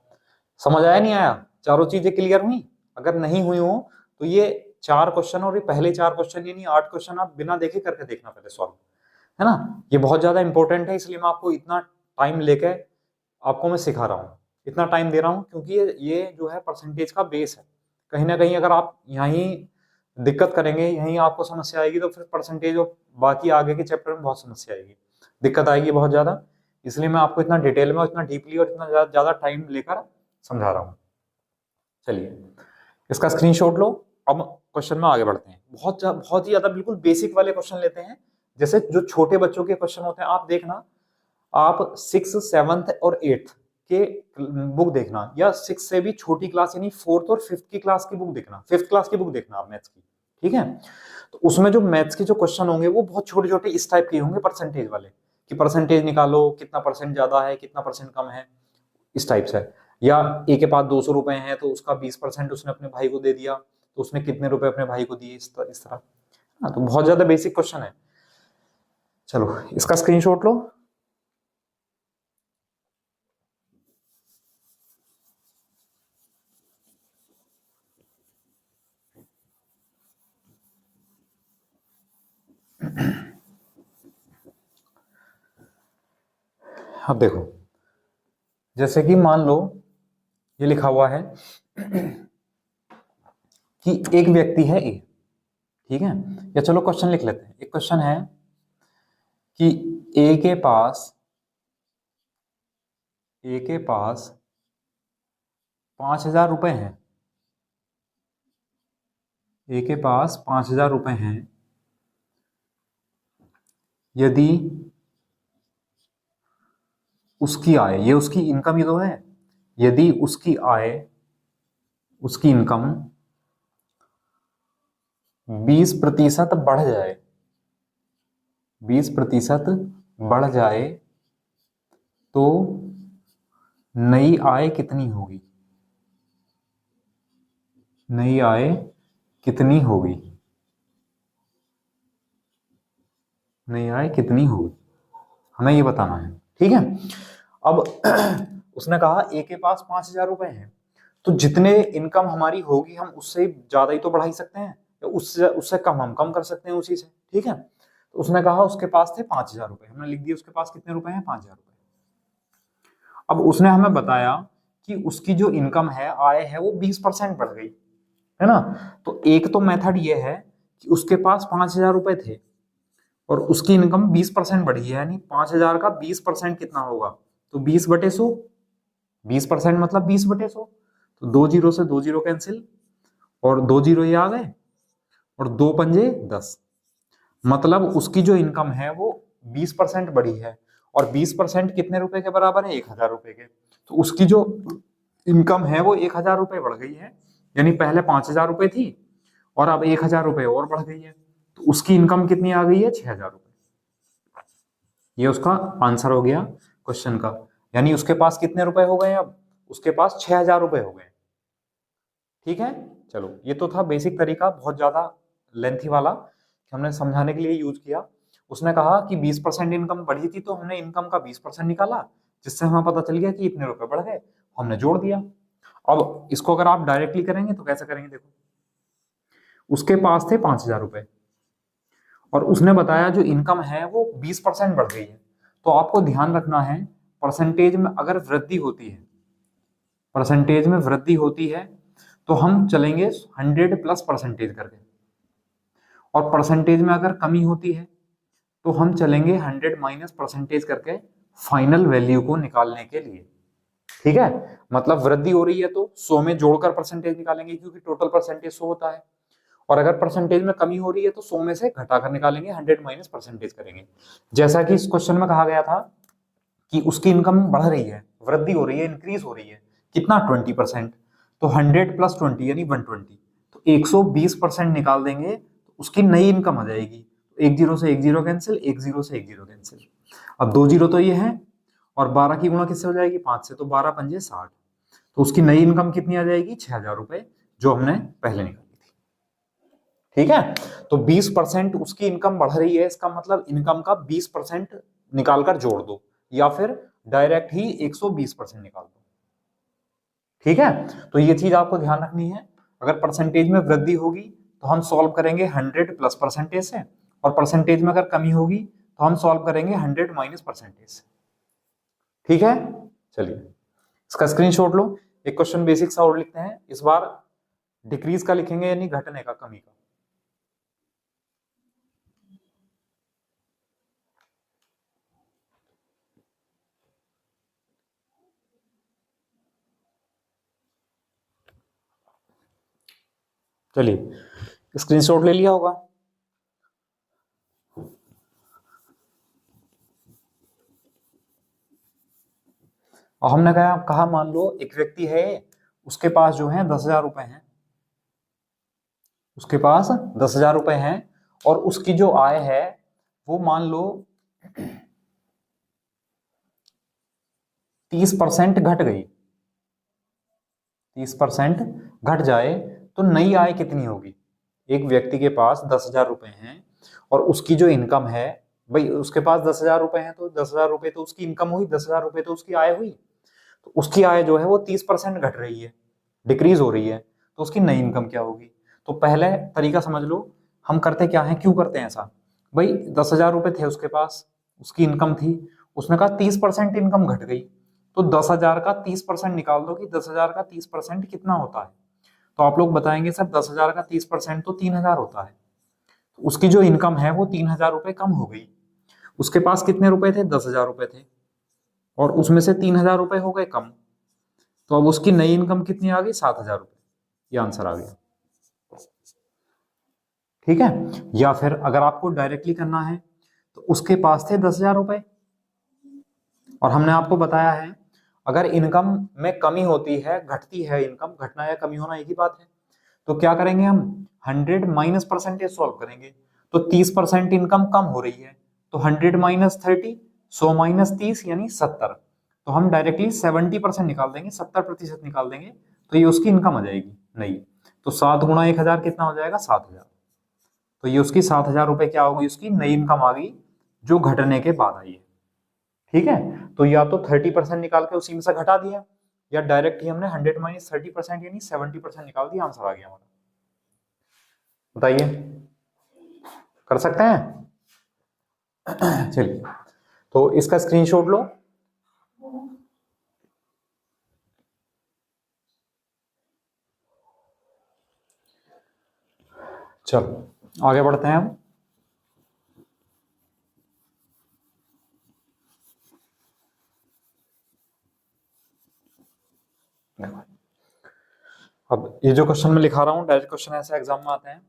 समझ आया नहीं आया, चारों चीजें क्लियर हुई, अगर नहीं हुई हो तो ये 4 क्वेश्चन और ये पहले 4 क्वेश्चन यानी 8 क्वेश्चन आप बिना देखे करके देखना पहले सॉल्व, है ना। ये बहुत ज्यादा इंपॉर्टेंट है, इसलिए मैं आपको इतना टाइम लेके आपको मैं सिखा रहा हूँ, इतना टाइम दे रहा हूँ, क्योंकि ये जो है परसेंटेज का बेस है। कहीं ना कहीं अगर आप यहीं दिक्कत करेंगे, यहीं आपको समस्या आएगी, तो फिर परसेंटेज और बाकी आगे के चैप्टर में बहुत समस्या आएगी, दिक्कत आएगी बहुत ज्यादा। इसलिए मैं आपको इतना डिटेल में, इतना डीपली और इतना ज्यादा टाइम लेकर समझा रहा हूँ। चलिए इसका स्क्रीनशॉट लो, अब क्वेश्चन में आगे बढ़ते हैं। बहुत ही ज्यादा बिल्कुल बेसिक वाले क्वेश्चन लेते हैं, जैसे जो छोटे बच्चों के क्वेश्चन होते हैं, आप देखना, आप 6, 7 और 8 के बुक देखना, या 6 से भी छोटी क्लास यानी 4th और 5th की क्लास की बुक देखना, 5th क्लास की बुक देखना आप मैथ्स की, ठीक है। तो उसमें जो मैथ्स के जो क्वेश्चन होंगे वो बहुत छोटे छोटे इस टाइप के होंगे, परसेंटेज वाले, कि परसेंटेज निकालो, कितना परसेंट ज्यादा है, कितना परसेंट कम है, इस टाइप से। या ए के पास 200 रुपए हैं, तो उसका 20% उसने अपने भाई को दे दिया, तो उसने कितने रुपए अपने भाई को दिए, इस तरह। हाँ, तो बहुत ज्यादा बेसिक क्वेश्चन है। चलो इसका स्क्रीनशॉट लो। अब देखो, जैसे कि मान लो ये लिखा हुआ है कि एक व्यक्ति है ए, ठीक है, या चलो क्वेश्चन लिख लेते हैं। एक क्वेश्चन है कि ए के पास 5,000 रुपए हैं, ए के पास 5,000 रुपए हैं, यदि उसकी आय, ये उसकी इनकम ही तो है, यदि उसकी आय, उसकी इनकम 20% बढ़ जाए, 20% बढ़ जाए, तो नई आय कितनी होगी, नई आय कितनी होगी, नई आय कितनी होगी, हमें ये बताना है। ठीक है। अब उसने कहा ए के पास 5,000 रुपए हैं, तो जितने इनकम हमारी होगी हम उससे ज्यादा ही तो बढ़ा ही सकते हैं, या उससे उससे कम हम कम कर सकते हैं उसी से। ठीक है। तो उसने कहा उसके पास थे 5,000 रुपए, हमने लिख दिया उसके पास कितने रुपए हैं, 5,000 रुपए। अब उसने हमें बताया कि उसकी जो इनकम है, आय है, वो 20% बढ़ गई, है ना। तो एक तो मेथड ये है कि उसके पास 5,000 रुपए थे और उसकी इनकम 20% बढ़ी है, यानी 5,000 का 20% कितना होगा, तो 20/100, 20% मतलब 20/100। तो 2 जीरो से 2 जीरो कैंसिल, और 2 जीरो ये आ गए, और 2 पंजे 10। मतलब उसकी जो इनकम है वो 20% बढ़ी है, और 20% कितने रुपए के बराबर है, 1,000 रुपए के। तो उसकी जो इनकम है वो 1,000 रुपए बढ़ गई है, यानी पहले 5,000 रुपए थी और अब 1,000 रुपए और बढ़ गई है, तो उसकी इनकम कितनी आ गई है, 6,000 रुपए। ये उसका आंसर हो गया क्वेश्चन का, यानी उसके पास कितने रुपए हो गए, अब उसके पास 6,000 रुपए हो गए। ठीक है। चलो, ये तो था बेसिक तरीका, बहुत ज्यादा लेंथी वाला, कि हमने समझाने के लिए यूज किया। उसने कहा कि 20% इनकम बढ़ी थी, तो हमने इनकम का 20% निकाला, जिससे हमें पता चल गया कि इतने रुपए बढ़ गए, हमने जोड़ दिया। अब इसको अगर आप डायरेक्टली करेंगे तो कैसे करेंगे, देखो, उसके पास थे 5,000 रुपए और उसने बताया जो इनकम है वो 20% बढ़ गई है। तो आपको ध्यान रखना है, परसेंटेज में अगर वृद्धि होती है, परसेंटेज में वृद्धि होती है, तो हम चलेंगे 100+ परसेंटेज करके, और परसेंटेज में अगर कमी होती है तो हम चलेंगे 100- परसेंटेज करके, फाइनल वैल्यू को निकालने के लिए। ठीक है। मतलब वृद्धि हो रही है तो 100 में जोड़कर परसेंटेज निकालेंगे, क्योंकि टोटल परसेंटेज 100 होता है, और अगर परसेंटेज में कमी हो रही है तो 100 में से घटाकर निकालेंगे, 100- परसेंटेज करेंगे। जैसा कि इस क्वेश्चन में कहा गया था कि उसकी इनकम बढ़ रही है, वृद्धि हो रही है, इंक्रीज हो रही है, कितना, 20%। तो 100+20 यानी 120, तो 120% निकाल देंगे तो उसकी नई इनकम आ जाएगी। तो एक जीरो से एक जीरो कैंसिल, एक जीरो से एक जीरो कैंसिल। अब 2 जीरो तो ये है, और 12 की गुणा किससे हो जाएगी, 5 से, तो 12 पंजे 60। तो उसकी नई इनकम कितनी आ जाएगी, 6,000 रुपए, जो हमने पहले निकाली थी। ठीक है। तो 20% उसकी इनकम बढ़ रही है, इसका मतलब इनकम का 20% निकालकर जोड़ दो, या फिर डायरेक्ट ही 120% निकाल दो। ठीक है। तो ये चीज आपको ध्यान रखनी है, अगर परसेंटेज में वृद्धि होगी तो हम सॉल्व करेंगे 100+परसेंटेज से, और परसेंटेज में अगर कमी होगी तो हम सॉल्व करेंगे 100- परसेंटेज से। ठीक है। चलिए, इसका स्क्रीनशॉट लो। एक क्वेश्चन बेसिक सा और लिखते हैं, इस बार डिक्रीज का लिखेंगे, यानी घटने का, कमी का। चलिए, स्क्रीनशॉट ले लिया होगा। और हमने कहा मान लो एक व्यक्ति है, उसके पास जो है 10,000 रुपए हैं, उसके पास 10,000 रुपए हैं, और उसकी जो आय है वो मान लो 30% घट गई, 30% घट जाए तो नई आय कितनी होगी। एक व्यक्ति के पास 10,000 रुपए हैं और उसकी जो इनकम है, भाई उसके पास 10,000 रुपए हैं, तो 10,000 रुपए तो उसकी इनकम हुई, 10,000 रुपए तो उसकी आय हुई। तो उसकी आय जो है वो 30% घट रही है, डिक्रीज हो रही है, तो उसकी नई इनकम क्या होगी। तो पहले तरीका समझ लो, हम करते क्या है, क्यों करते हैं ऐसा, भाई 10,000 रुपए थे उसके पास, उसकी इनकम थी, उसने कहा 30% इनकम घट गई, तो 10,000 का 30% निकाल दो कि 10,000 का 30% कितना होता है। तो आप लोग बताएंगे सर 10,000 का 30% तो 3,000 होता है। तो उसकी जो इनकम है वो 3,000 रुपए कम हो गई। उसके पास कितने रुपए थे, 10,000 रुपए थे, और उसमें से 3,000 रुपए हो गए कम। तो अब उसकी नई इनकम कितनी आ गई, 7,000 रुपए। ये आंसर आ गया। ठीक है। या फिर अगर आपको डायरेक्टली करना है, तो उसके पास थे 10,000 रुपए, और हमने आपको बताया है अगर इनकम में कमी होती है, घटती है इनकम, घटना या कमी होना एक ही बात है, तो क्या करेंगे हम, 100- परसेंटेज सॉल्व करेंगे। तो 30% इनकम कम हो रही है, तो 100 - 30, 100 - 30 यानी 70। तो हम डायरेक्टली 70% निकाल देंगे, 70% निकाल देंगे, तो ये उसकी इनकम आ जाएगी। नहीं, तो 7 गुणा 1000 कितना हो जाएगा? 7000। तो ये उसकी 7000 रुपए क्या होगी? उसकी नई इनकम आ गई जो घटने के बाद आई है। ठीक है, तो या तो 30% निकाल के उसी में से घटा दिया, या डायरेक्ट ही हमने 100 माइनस 30% यानी 70% निकाल दिया, आंसर आ गया हमारा। बताइए, कर सकते हैं? चलिए, तो इसका स्क्रीनशॉट लो। चलो आगे बढ़ते हैं हम। अब ये जो क्वेश्चन मैं लिखा रहा हूं, डायरेक्ट क्वेश्चन ऐसे एग्जाम में आते हैं।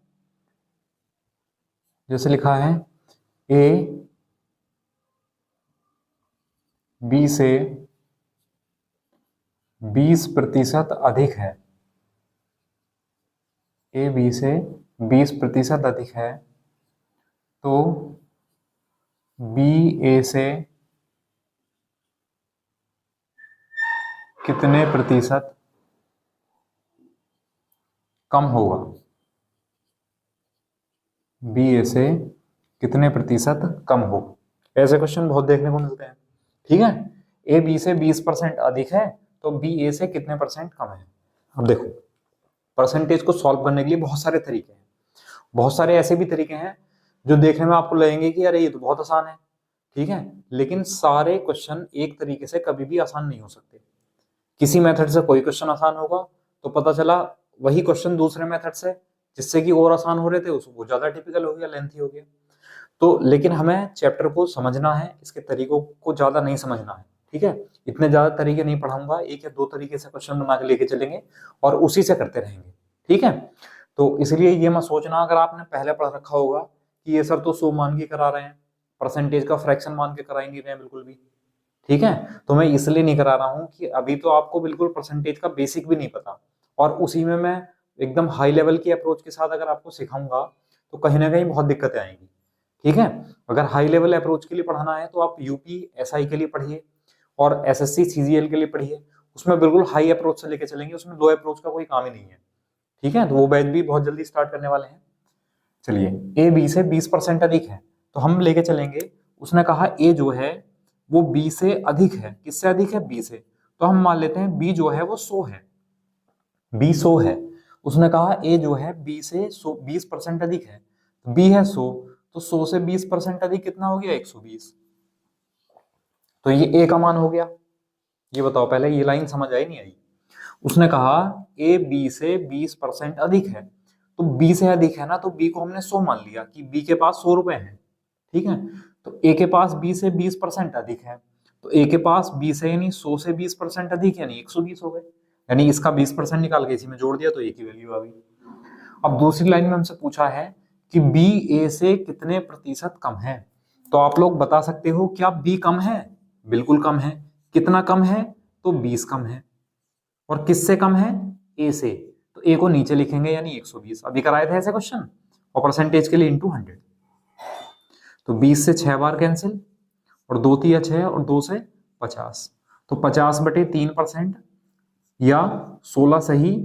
जैसे लिखा है, ए बी से 20% अधिक है, ए बी से 20% अधिक है, तो बी ए से कितने प्रतिशत कम होगा? बी ए से कितने प्रतिशत कम होगा? ऐसे क्वेश्चन बहुत देखने को मिलते हैं। ठीक है, ए बी से 20% अधिक है, तो बी ए से कितने परसेंट कम है? अब देखो, परसेंटेज को सॉल्व करने के लिए बहुत सारे तरीके हैं, बहुत सारे ऐसे भी तरीके हैं जो देखने में आपको लगेंगे कि अरे ये तो बहुत आसान है। ठीक है, लेकिन सारे क्वेश्चन एक तरीके से कभी भी आसान नहीं हो सकते। किसी मेथड से कोई क्वेश्चन आसान होगा, तो पता चला वही क्वेश्चन दूसरे मेथड से जिससे कि और आसान हो रहे थे उसको ज्यादा टिपिकल हो गया, लेंथी हो गया। तो लेकिन हमें चैप्टर को समझना है, इसके तरीकों को ज्यादा नहीं समझना है। ठीक है, इतने ज्यादा तरीके नहीं पढ़ाऊंगा, एक या दो तरीके से क्वेश्चन बना के लेके चलेंगे और उसी से करते रहेंगे। ठीक है, तो इसलिए ये मत सोचना, अगर आपने पहले पढ़ रखा होगा कि ये सर तो 100 मान के करा रहे हैं, परसेंटेज का फ्रैक्शन मान के करा ही नहीं रहे हैं बिल्कुल भी। ठीक है, तो मैं इसलिए नहीं करा रहा हूं कि अभी तो आपको बिल्कुल परसेंटेज का बेसिक भी नहीं पता, और उसी में मैं एकदम हाई लेवल की अप्रोच के साथ अगर आपको सिखाऊंगा तो कहीं ना कहीं बहुत दिक्कतें आएंगी। ठीक है, अगर हाई लेवल अप्रोच के लिए पढ़ाना है तो आप यूपी एसआई के लिए पढ़िए और एसएससी सीजीएल के लिए पढ़िए, उसमें बिल्कुल हाई अप्रोच से लेके चलेंगे, उसमें लो अप्रोच का कोई काम ही नहीं है। ठीक है, तो वो बैच भी बहुत जल्दी स्टार्ट करने वाले हैं। चलिए, ए बी से 20% अधिक है, तो हम लेके चलेंगे, उसने कहा ए जो है वो बी से अधिक है। किससे अधिक है? बी से। तो हम मान लेते हैं बी जो है वो 100 है, बी 100 है। उसने कहा ए जो है बी से 20% अधिक है, बी है 100, तो 100 से 20% अधिक कितना हो गया? 120। तो ये ए का मान हो गया। ये बताओ, पहले ये लाइन समझ आई नहीं आई? उसने कहा ए बी से 20% अधिक है, तो बी से अधिक है ना, तो बी को हमने 100 मान लिया कि बी के पास 100 रुपए हैं। ठीक है, तो ए के पास बी से 20% अधिक है, तो ए के पास बी से यानी 100 से 20% अधिक यानी 120 हो गए, यानी इसका 20% निकाल के इसी में जोड़ दिया तो ए की वैल्यू आ गई। अब दूसरी लाइन में हमसे पूछा है कि बी ए से कितने प्रतिशत कम है, तो आप लोग बता सकते हो क्या बी कम है? बिल्कुल कम है। कितना कम है? तो 20 कम है। और किससे कम है? ए से। तो ए को नीचे लिखेंगे यानी 120। अभी कराए थे ऐसे क्वेश्चन, और परसेंटेज के लिए इंटू 100। तो 20 से 6 बार कैंसिल, और 2 तिया 6 और 2 से 50, तो 50/3%, या 16 सही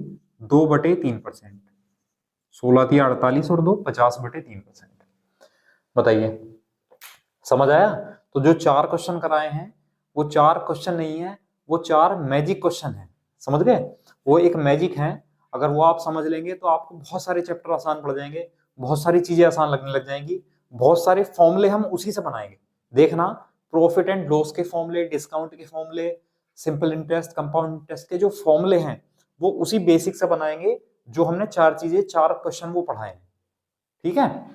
2/3%। 16 तिया 48 और 2 50/3%। बताइए, समझ आया? तो जो 4 क्वेश्चन कराए हैं वो 4 क्वेश्चन नहीं है, वो 4 मैजिक क्वेश्चन है। समझ गए? वो एक मैजिक है, अगर वो आप समझ लेंगे तो आपको बहुत सारे चैप्टर आसान पड़ जाएंगे, बहुत सारी चीजें आसान लगने लग जाएंगी, बहुत सारे फॉर्मूले हम उसी से बनाएंगे। देखना, प्रॉफिट एंड लॉस के फॉर्मूले, डिस्काउंट के फॉर्मूले, सिंपल इंटरेस्ट, कंपाउंड इंटरेस्ट के जो फॉर्मूले हैं वो उसी बेसिक से बनाएंगे, जो हमने 4 चीजें 4 क्वेश्चन वो पढ़ाए हैं। ठीक है,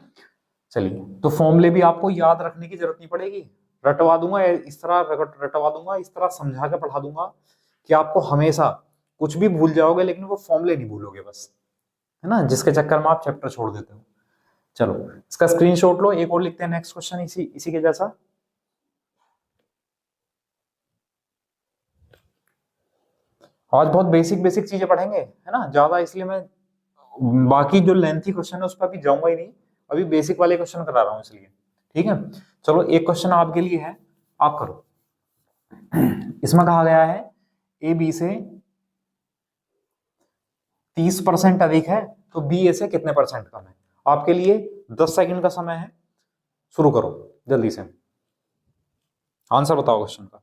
चलिए, तो फॉर्मूले भी आपको याद रखने की जरूरत नहीं पड़ेगी, रटवा दूंगा इस तरह, रटवा दूंगा इस तरह, समझा के पढ़ा दूंगा कि आपको हमेशा कुछ भी भूल जाओगे लेकिन वो फॉर्मूले नहीं भूलोगे बस, है ना, जिसके चक्कर में आप चैप्टर छोड़ देते हो। चलो, इसका स्क्रीनशॉट लो, एक और लिखते हैं नेक्स्ट क्वेश्चन इसी इसी के जैसा। आज बहुत बेसिक बेसिक चीजें पढ़ेंगे, है ना, ज्यादा इसलिए मैं बाकी जो लेंथी क्वेश्चन है उस पर भी जाऊंगा ही नहीं, अभी बेसिक वाले क्वेश्चन करा रहा हूं इसलिए। ठीक है, चलो एक क्वेश्चन आपके लिए है, आप करो। इसमें कहा गया है ए बी से 30% अधिक है तो बी ए से कितने परसेंट कम है। आपके लिए 10 सेकंड का समय है, शुरू करो जल्दी से, आंसर बताओ क्वेश्चन का।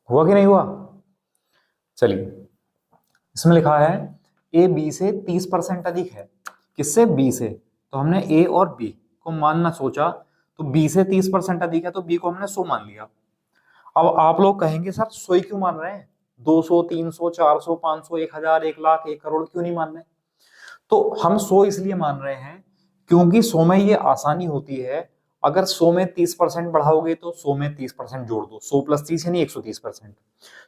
हुआ कि नहीं हुआ? चलिए, इसमें लिखा है ए बी से 30% अधिक है। किससे? बी से। तो हमने ए और बी को मानना सोचा, तो बी से 30% अधिक है तो बी को हमने 100 मान लिया। अब आप लोग कहेंगे सर 100 ही क्यों मान रहे हैं, 200, 300, 400, 500, 1000, 1 लाख, 1 करोड़ क्यों नहीं मान रहे? तो हम 100 इसलिए मान रहे हैं क्योंकि 100 में ये आसानी होती है। अगर 100 में 30% बढ़ाओगे तो 100 में 30% जोड़ दो, 100 + 30 यानी 130%।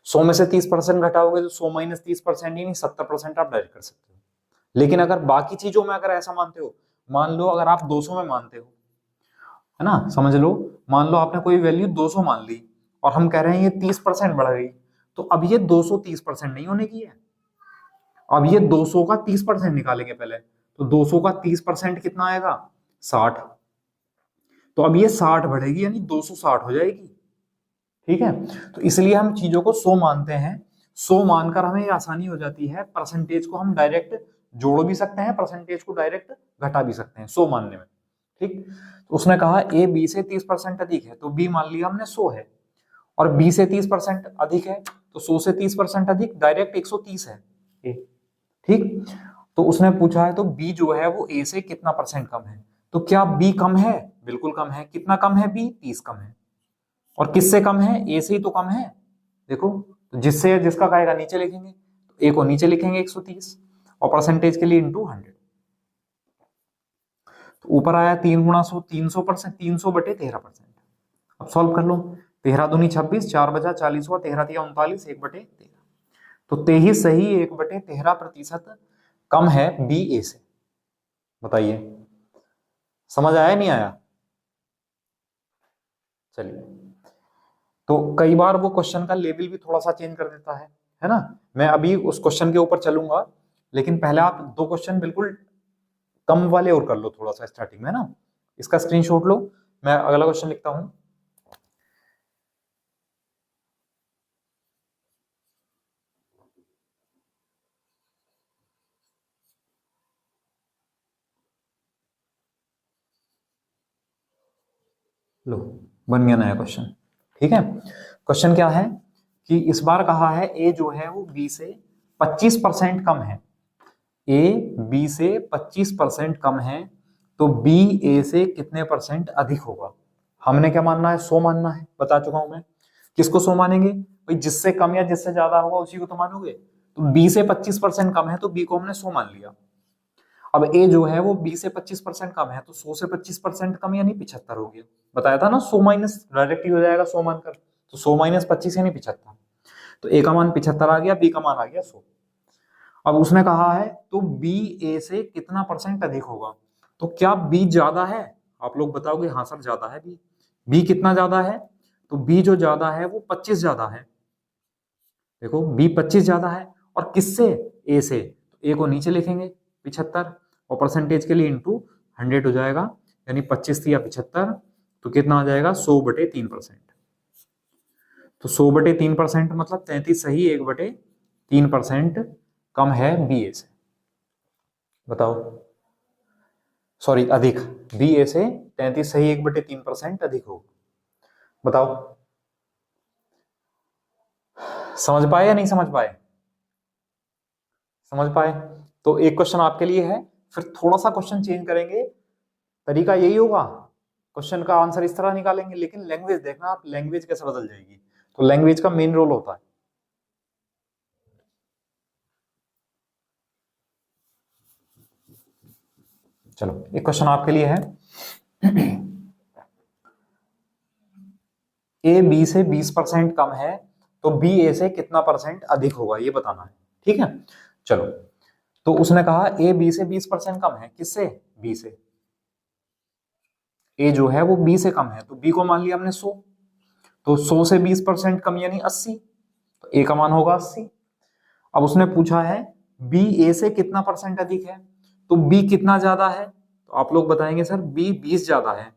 100 में से 30% घटाओगे तो 100 - 30% यानी 70% आप डायरेक्ट कर सकते हो। लेकिन अगर बाकी चीजों में अगर ऐसा मानते हो, मान लो अगर आप 200 में मानते हो, है ना, समझ लो, मान लो आपने कोई वैल्यू 200 मान ली और हम कह रहे हैं ये 30% बढ़ गई, तो अब ये 230% नहीं होने की है। अब ये 200 का 30% निकालेंगे पहले, तो 200 का 30% कितना आएगा? 60। तो अब ये 60 बढ़ेगी यानी 260 हो जाएगी। ठीक है, तो इसलिए हम चीजों को 100 मानते हैं। 100 मानकर हमें ये आसानी हो जाती है, परसेंटेज को हम डायरेक्ट जोड़ भी सकते हैं, परसेंटेज को डायरेक्ट घटा भी सकते हैं 100 मानने में। ठीक, तो उसने कहा ए बी से 30% अधिक है, तो बी मान लिया हमने 100 है, और बी से 30% अधिक है तो 100 से 30% अधिक डायरेक्ट 130 है ए। ठीक, तो उसने पूछा है तो बी जो है वो ए से कितना परसेंट कम है। तो क्या बी कम है? बिल्कुल कम है। कितना कम है? बी 30 कम है। और किससे कम है? ए से ही तो कम है। देखो, तो जिससे जिसका कहेगा नीचे लिखेंगे, तो ए को नीचे लिखेंगे 130 और परसेंटेज के लिए × 100। तो ऊपर आया 3 × 100, 300%, 300/13%। अब सॉल्व कर लो, 13 दूनी 26, 4 बचा 40 हुआ, 13 तिया 39, 1/13। तो 23 सही 1/13% कम है बी ए से। बताइए, समझ आया नहीं आया? चलिए, तो कई बार वो क्वेश्चन का लेवल भी थोड़ा सा चेंज कर देता है ना। मैं अभी उस क्वेश्चन के ऊपर चलूंगा, लेकिन पहले आप 2 क्वेश्चन बिल्कुल कम वाले और कर लो थोड़ा सा स्टार्टिंग में ना। इसका स्क्रीनशॉट लो, मैं अगला क्वेश्चन लिखता हूं। लो, बन गया नया क्वेश्चन। ठीक है, क्वेश्चन क्या है कि इस बार कहा है ए जो है वो बी से 25% कम है। ए बी से 25% कम है तो बी ए से कितने % अधिक होगा। हमने क्या मानना है? 100 मानना है, बता चुका हूं मैं। किसको 100 मानेंगे भाई? जिससे कम या जिससे ज्यादा होगा उसी को तो मानोगे। तो बी से 25% कम है तो बी को हमने 100 मान लिया। अब ए जो है वो बी से 25% कम है तो 100 से 25% कम यानी 75 हो गया। बताया था ना, 100 माइनस डायरेक्टली हो जाएगा 100 मानकर, तो 100 - 25 यानी 75। तो ए का मान 75 आ गया, बी का मान आ गया 100। अब उसने कहा है तो बी ए से कितना % अधिक होगा। तो क्या बी ज्यादा है? आप लोग बताओगे हाँ सर ज्यादा है बी। बी कितना ज्यादा है? तो बी जो ज्यादा है वो 25 ज्यादा है। देखो, बी 25 ज्यादा है, और किससे? ए से। तो ए को नीचे लिखेंगे 75 और परसेंटेज के लिए × 100 हो जाएगा, यानी 25 या 75, तो कितना आ जाएगा? 100/3%। तो 100/3% मतलब 33 सही 1/3% कम है बी ए से। बताओ, सॉरी अधिक, बी ए से 33 सही 1/3% अधिक होगा। बताओ, समझ पाए या नहीं समझ पाए? समझ पाए? तो एक क्वेश्चन आपके लिए है, फिर थोड़ा सा क्वेश्चन चेंज करेंगे, तरीका यही होगा, क्वेश्चन का आंसर इस तरह निकालेंगे, लेकिन लैंग्वेज देखना आप, लैंग्वेज कैसे बदल जाएगी। तो लैंग्वेज का मेन रोल होता है। चलो, एक क्वेश्चन आपके लिए है, ए बी से 20% कम है तो बी ए से कितना % अधिक होगा, ये बताना है। ठीक है, चलो, तो उसने कहा ए बी से 20% कम है। किससे? बी से। ए जो है वो बी से कम है, तो बी को मान लिया हमने 100, तो 100 से 20% कम यानी 80, तो ए का मान होगा 80। अब उसने पूछा है बी ए से कितना परसेंट अधिक है, तो बी कितना ज्यादा है, तो आप लोग बताएंगे सर बी 20 ज्यादा है।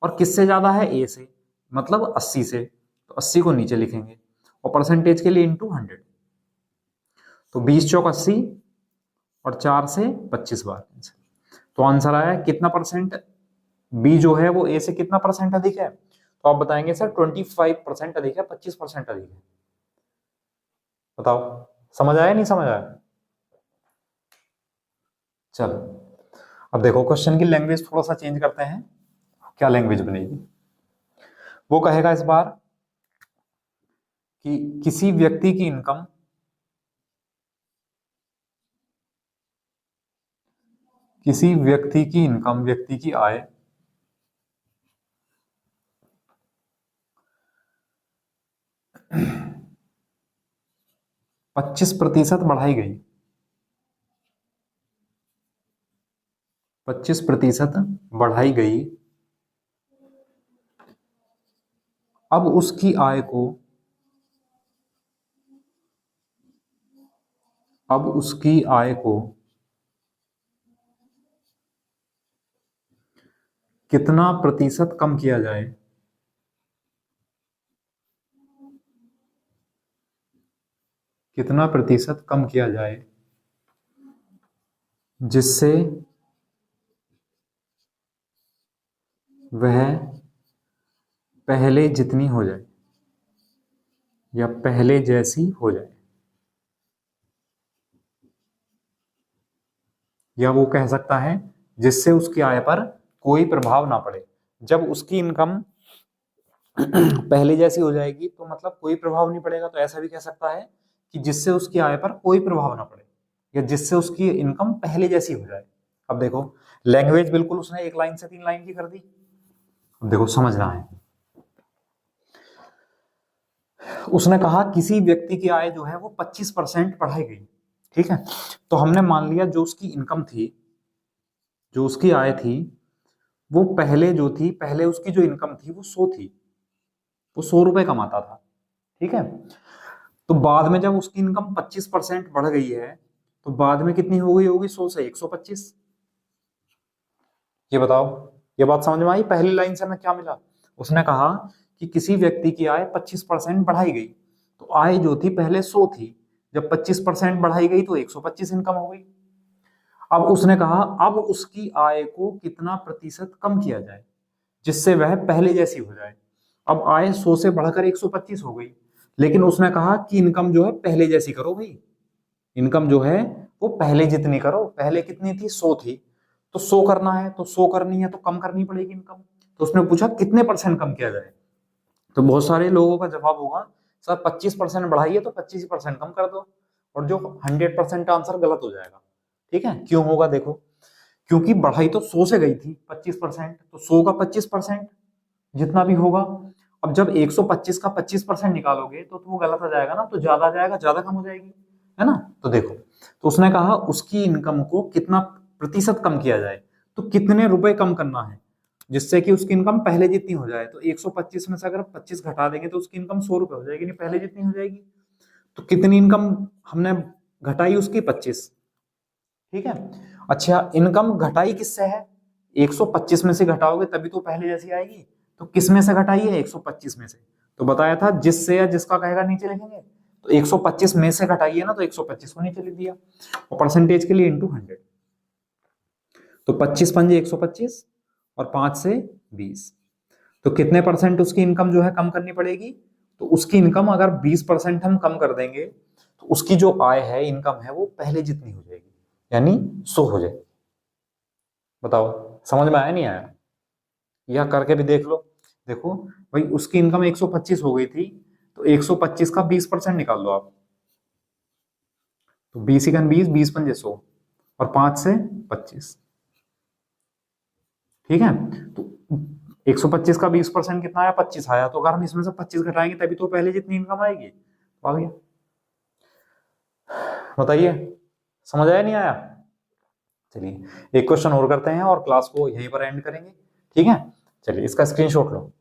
और किससे ज्यादा है? ए से, मतलब 80 से, तो 80 को नीचे लिखेंगे और परसेंटेज के लिए इंटू 100, तो 20 चौक 80 और 4 से 25 बार। तो आंसर आया कितना परसेंट, बी जो है वो ए से कितना परसेंट अधिक है, तो आप बताएंगे सर 25% अधिक है, 25% अधिक है। बताओ समझ आया नहीं समझ आया? चलो अब देखो क्वेश्चन की लैंग्वेज थोड़ा सा चेंज करते हैं। क्या लैंग्वेज बनेगी? वो कहेगा इस बार कि किसी व्यक्ति की इनकम, किसी व्यक्ति की इनकम, व्यक्ति की आय 25% बढ़ाई गई, 25% बढ़ाई गई। अब उसकी आय को, अब उसकी आय को कितना प्रतिशत कम किया जाए, कितना प्रतिशत कम किया जाए जिससे वह पहले जितनी हो जाए या पहले जैसी हो जाए। या वो कह सकता है जिससे उसकी आय पर कोई प्रभाव ना पड़े। जब उसकी इनकम पहले जैसी हो जाएगी तो मतलब कोई प्रभाव नहीं पड़ेगा, तो ऐसा भी कह सकता है कि जिससे उसकी आय पर कोई प्रभाव ना पड़े या जिससे उसकी इनकम पहले जैसी हो जाए। अब देखो लैंग्वेज बिल्कुल उसने 1 लाइन से 3 लाइन की कर दी। अब देखो समझना है, उसने कहा किसी व्यक्ति की आय जो है वो 25% बढ़ाई गई। ठीक है, तो हमने मान लिया जो उसकी इनकम थी, जो उसकी आय थी, वो पहले जो थी, पहले उसकी जो इनकम थी वो 100 थी, वो 100 रुपए कमाता था। ठीक है, तो बाद में जब उसकी इनकम 25% बढ़ गई है, तो बाद में कितनी हो गई होगी? 100 से 125। ये बताओ, ये बात समझ में आई? पहली लाइन से हमें क्या मिला? उसने कहा कि किसी व्यक्ति की आय 25% बढ़ाई गई, तो आय जो थी पहले 100 थी, जब 25% बढ़ाई गई तो 125 इनकम हो गई। अब उसने कहा अब उसकी आय को कितना प्रतिशत कम किया जाए जिससे वह पहले जैसी हो जाए। अब आय 100 से बढ़कर 125 हो गई, लेकिन उसने कहा कि इनकम जो है पहले जैसी करो भाई, इनकम जो है वो पहले जितनी करो। पहले कितनी थी? 100 थी, तो 100 करना है, तो 100 करनी है तो कम करनी पड़ेगी इनकम। तो उसने पूछा कितने परसेंट कम किया जाए, तो बहुत सारे लोगों का जवाब होगा सर 25% बढ़ाइए तो 25% कम कर दो, और जो 100% आंसर गलत हो जाएगा। ठीक है, क्यों होगा? देखो क्योंकि बढ़ाई तो 100 से गई थी 25%, तो 100 का 25% जितना भी होगा। अब जब 125 का 25% निकालोगे तो वो गलत आ जाएगा ना, तो ज्यादा आ जाएगा, ज्यादा कम हो जाएगी, है ना? तो देखो, तो उसने कहा उसकी इनकम को कितना प्रतिशत कम किया जाए, तो कितने रुपए कम करना है जिससे कि उसकी इनकम पहले जितनी हो जाए। तो 125 में से अगर 25 घटा देंगे तो उसकी इनकम 100 रुपए हो जाएगी, नहीं पहले जितनी हो जाएगी। तो कितनी इनकम हमने घटाई? उसकी 25। ठीक है, अच्छा इनकम घटाई किससे है? 125 में से घटाओगे तभी तो पहले जैसी आएगी। तो किस में से घटाई है? 125 में से। तो बताया था जिससे या जिसका कहेगा नीचे लिखेंगे, तो 125 में से घटाइए ना, तो 125 को नीचे लिख दिया और परसेंटेज के लिए इंटू 100। तो 25 पंजे 125 और 5 से 20, तो कितने परसेंट उसकी इनकम जो है कम करनी पड़ेगी? तो उसकी इनकम अगर 20% हम कम कर देंगे तो उसकी जो आय है, इनकम है, वो पहले जितनी हो जाएगी, यानी 100 हो जाएगी। बताओ समझ में आया नहीं आया? या करके भी देख लो। देखो भाई उसकी इनकम 125 हो गई थी, तो 125 का 20% निकाल दो आप, तो 20 इकन 20, 20 पंजे 100 और 5 से 25। ठीक है, तो 125 का 20% कितना आया? 25 आया। तो अगर हम इसमें से 25 घटाएंगे तभी तो पहले जितनी इनकम आएगी। तो आ गया। बताइए समझ आया नहीं आया? चलिए एक क्वेश्चन और करते हैं और क्लास को यहीं पर एंड करेंगे, ठीक है। चलिए इसका स्क्रीनशॉट लो।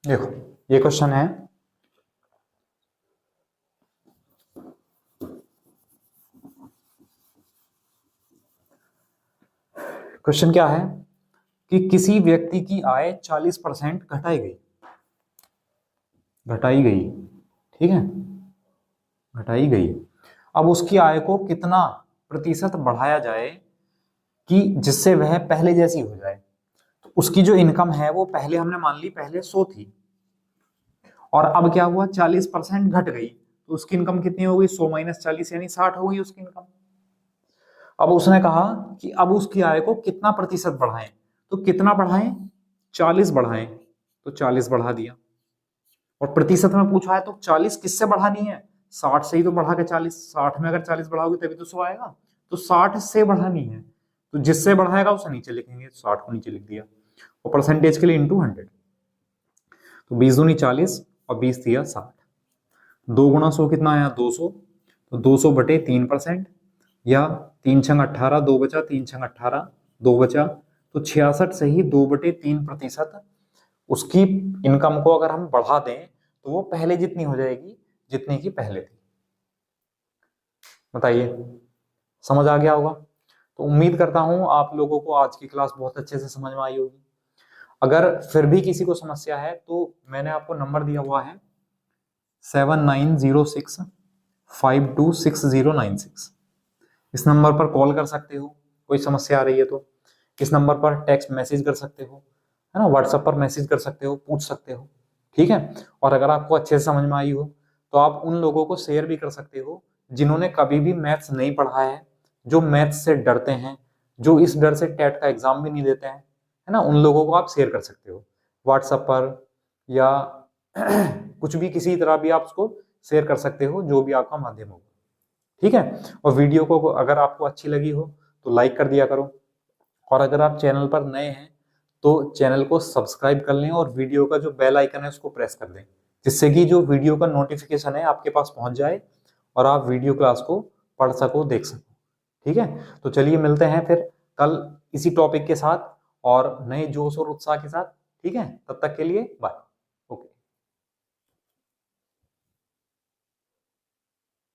देखो ये क्वेश्चन है, क्वेश्चन क्या है कि किसी व्यक्ति की आय 40% घटाई गई, ठीक है, घटाई गई। अब उसकी आय को कितना प्रतिशत बढ़ाया जाए कि जिससे वह पहले जैसी हो जाए। तो उसकी जो इनकम है वो पहले हमने मान ली पहले 100 थी, और अब क्या हुआ 40% घट गई, तो उसकी इनकम कितनी हो गई, 100 माइनस 40 यानी 60 हो गई उसकी इनकम। अब उसने कहा कि अब उसकी आय को कितना प्रतिशत बढ़ाएं, तो कितना बढ़ाएं, 40 बढ़ाएं, तो 40 बढ़ा दिया। और प्रतिशत में पूछा है तो 40 किससे बढ़ानी है, 60 से ही तो बढ़ा के 40, 60 में अगर 40 बढ़ाओगे तभी तो 100 आएगा, तो 60 से बढ़ानी है, तो जिससे बढ़ाएगा उसे नीचे लिखेंगे, 60 को नीचे लिख दिया, और परसेंटेज के लिए इंटू 100, तो 20 दूनी 40 और 20 दिया 60, 2 गुणा 100 कितना आया 200, तो 200 बटे 3%, या 3 छंग 18, 2 बचा, 3 छंग 18, 2 बचा, तो 66 से ही 2/3% उसकी इनकम को अगर हम बढ़ा दें तो वो पहले जितनी हो जाएगी जितनी की पहले थी। बताइए समझ आ गया होगा। तो उम्मीद करता हूं आप लोगों को आज की क्लास बहुत अच्छे से समझ में आई होगी। अगर फिर भी किसी को समस्या है तो मैंने आपको नंबर दिया हुआ है 7906526096, इस नंबर पर कॉल कर सकते हो, कोई समस्या आ रही है तो इस नंबर पर टेक्स्ट मैसेज कर सकते हो, है ना, व्हाट्सएप पर मैसेज कर सकते हो, पूछ सकते हो, ठीक है। और अगर आपको अच्छे से समझ में आई हो तो आप उन लोगों को शेयर भी कर सकते हो जिन्होंने कभी भी मैथ्स नहीं पढ़ा है, जो मैथ्स से डरते हैं, जो इस डर से टेट का एग्जाम भी नहीं देते हैं, है ना, उन लोगों को आप शेयर कर सकते हो व्हाट्सएप पर, या कुछ भी किसी तरह भी आप उसको शेयर कर सकते हो, जो भी आपका माध्यम होगा, ठीक है। और वीडियो को अगर आपको अच्छी लगी हो तो लाइक कर दिया करो, और अगर आप चैनल पर नए हैं तो चैनल को सब्सक्राइब कर लें और वीडियो का जो बेल आइकन है उसको प्रेस कर दें, जिससे कि जो वीडियो का नोटिफिकेशन है आपके पास पहुंच जाए और आप वीडियो क्लास को पढ़ सको, देख सको, ठीक है। तो चलिए मिलते हैं फिर कल इसी टॉपिक के साथ और नए जोश और उत्साह के साथ, ठीक है। तब तक के लिए बाय।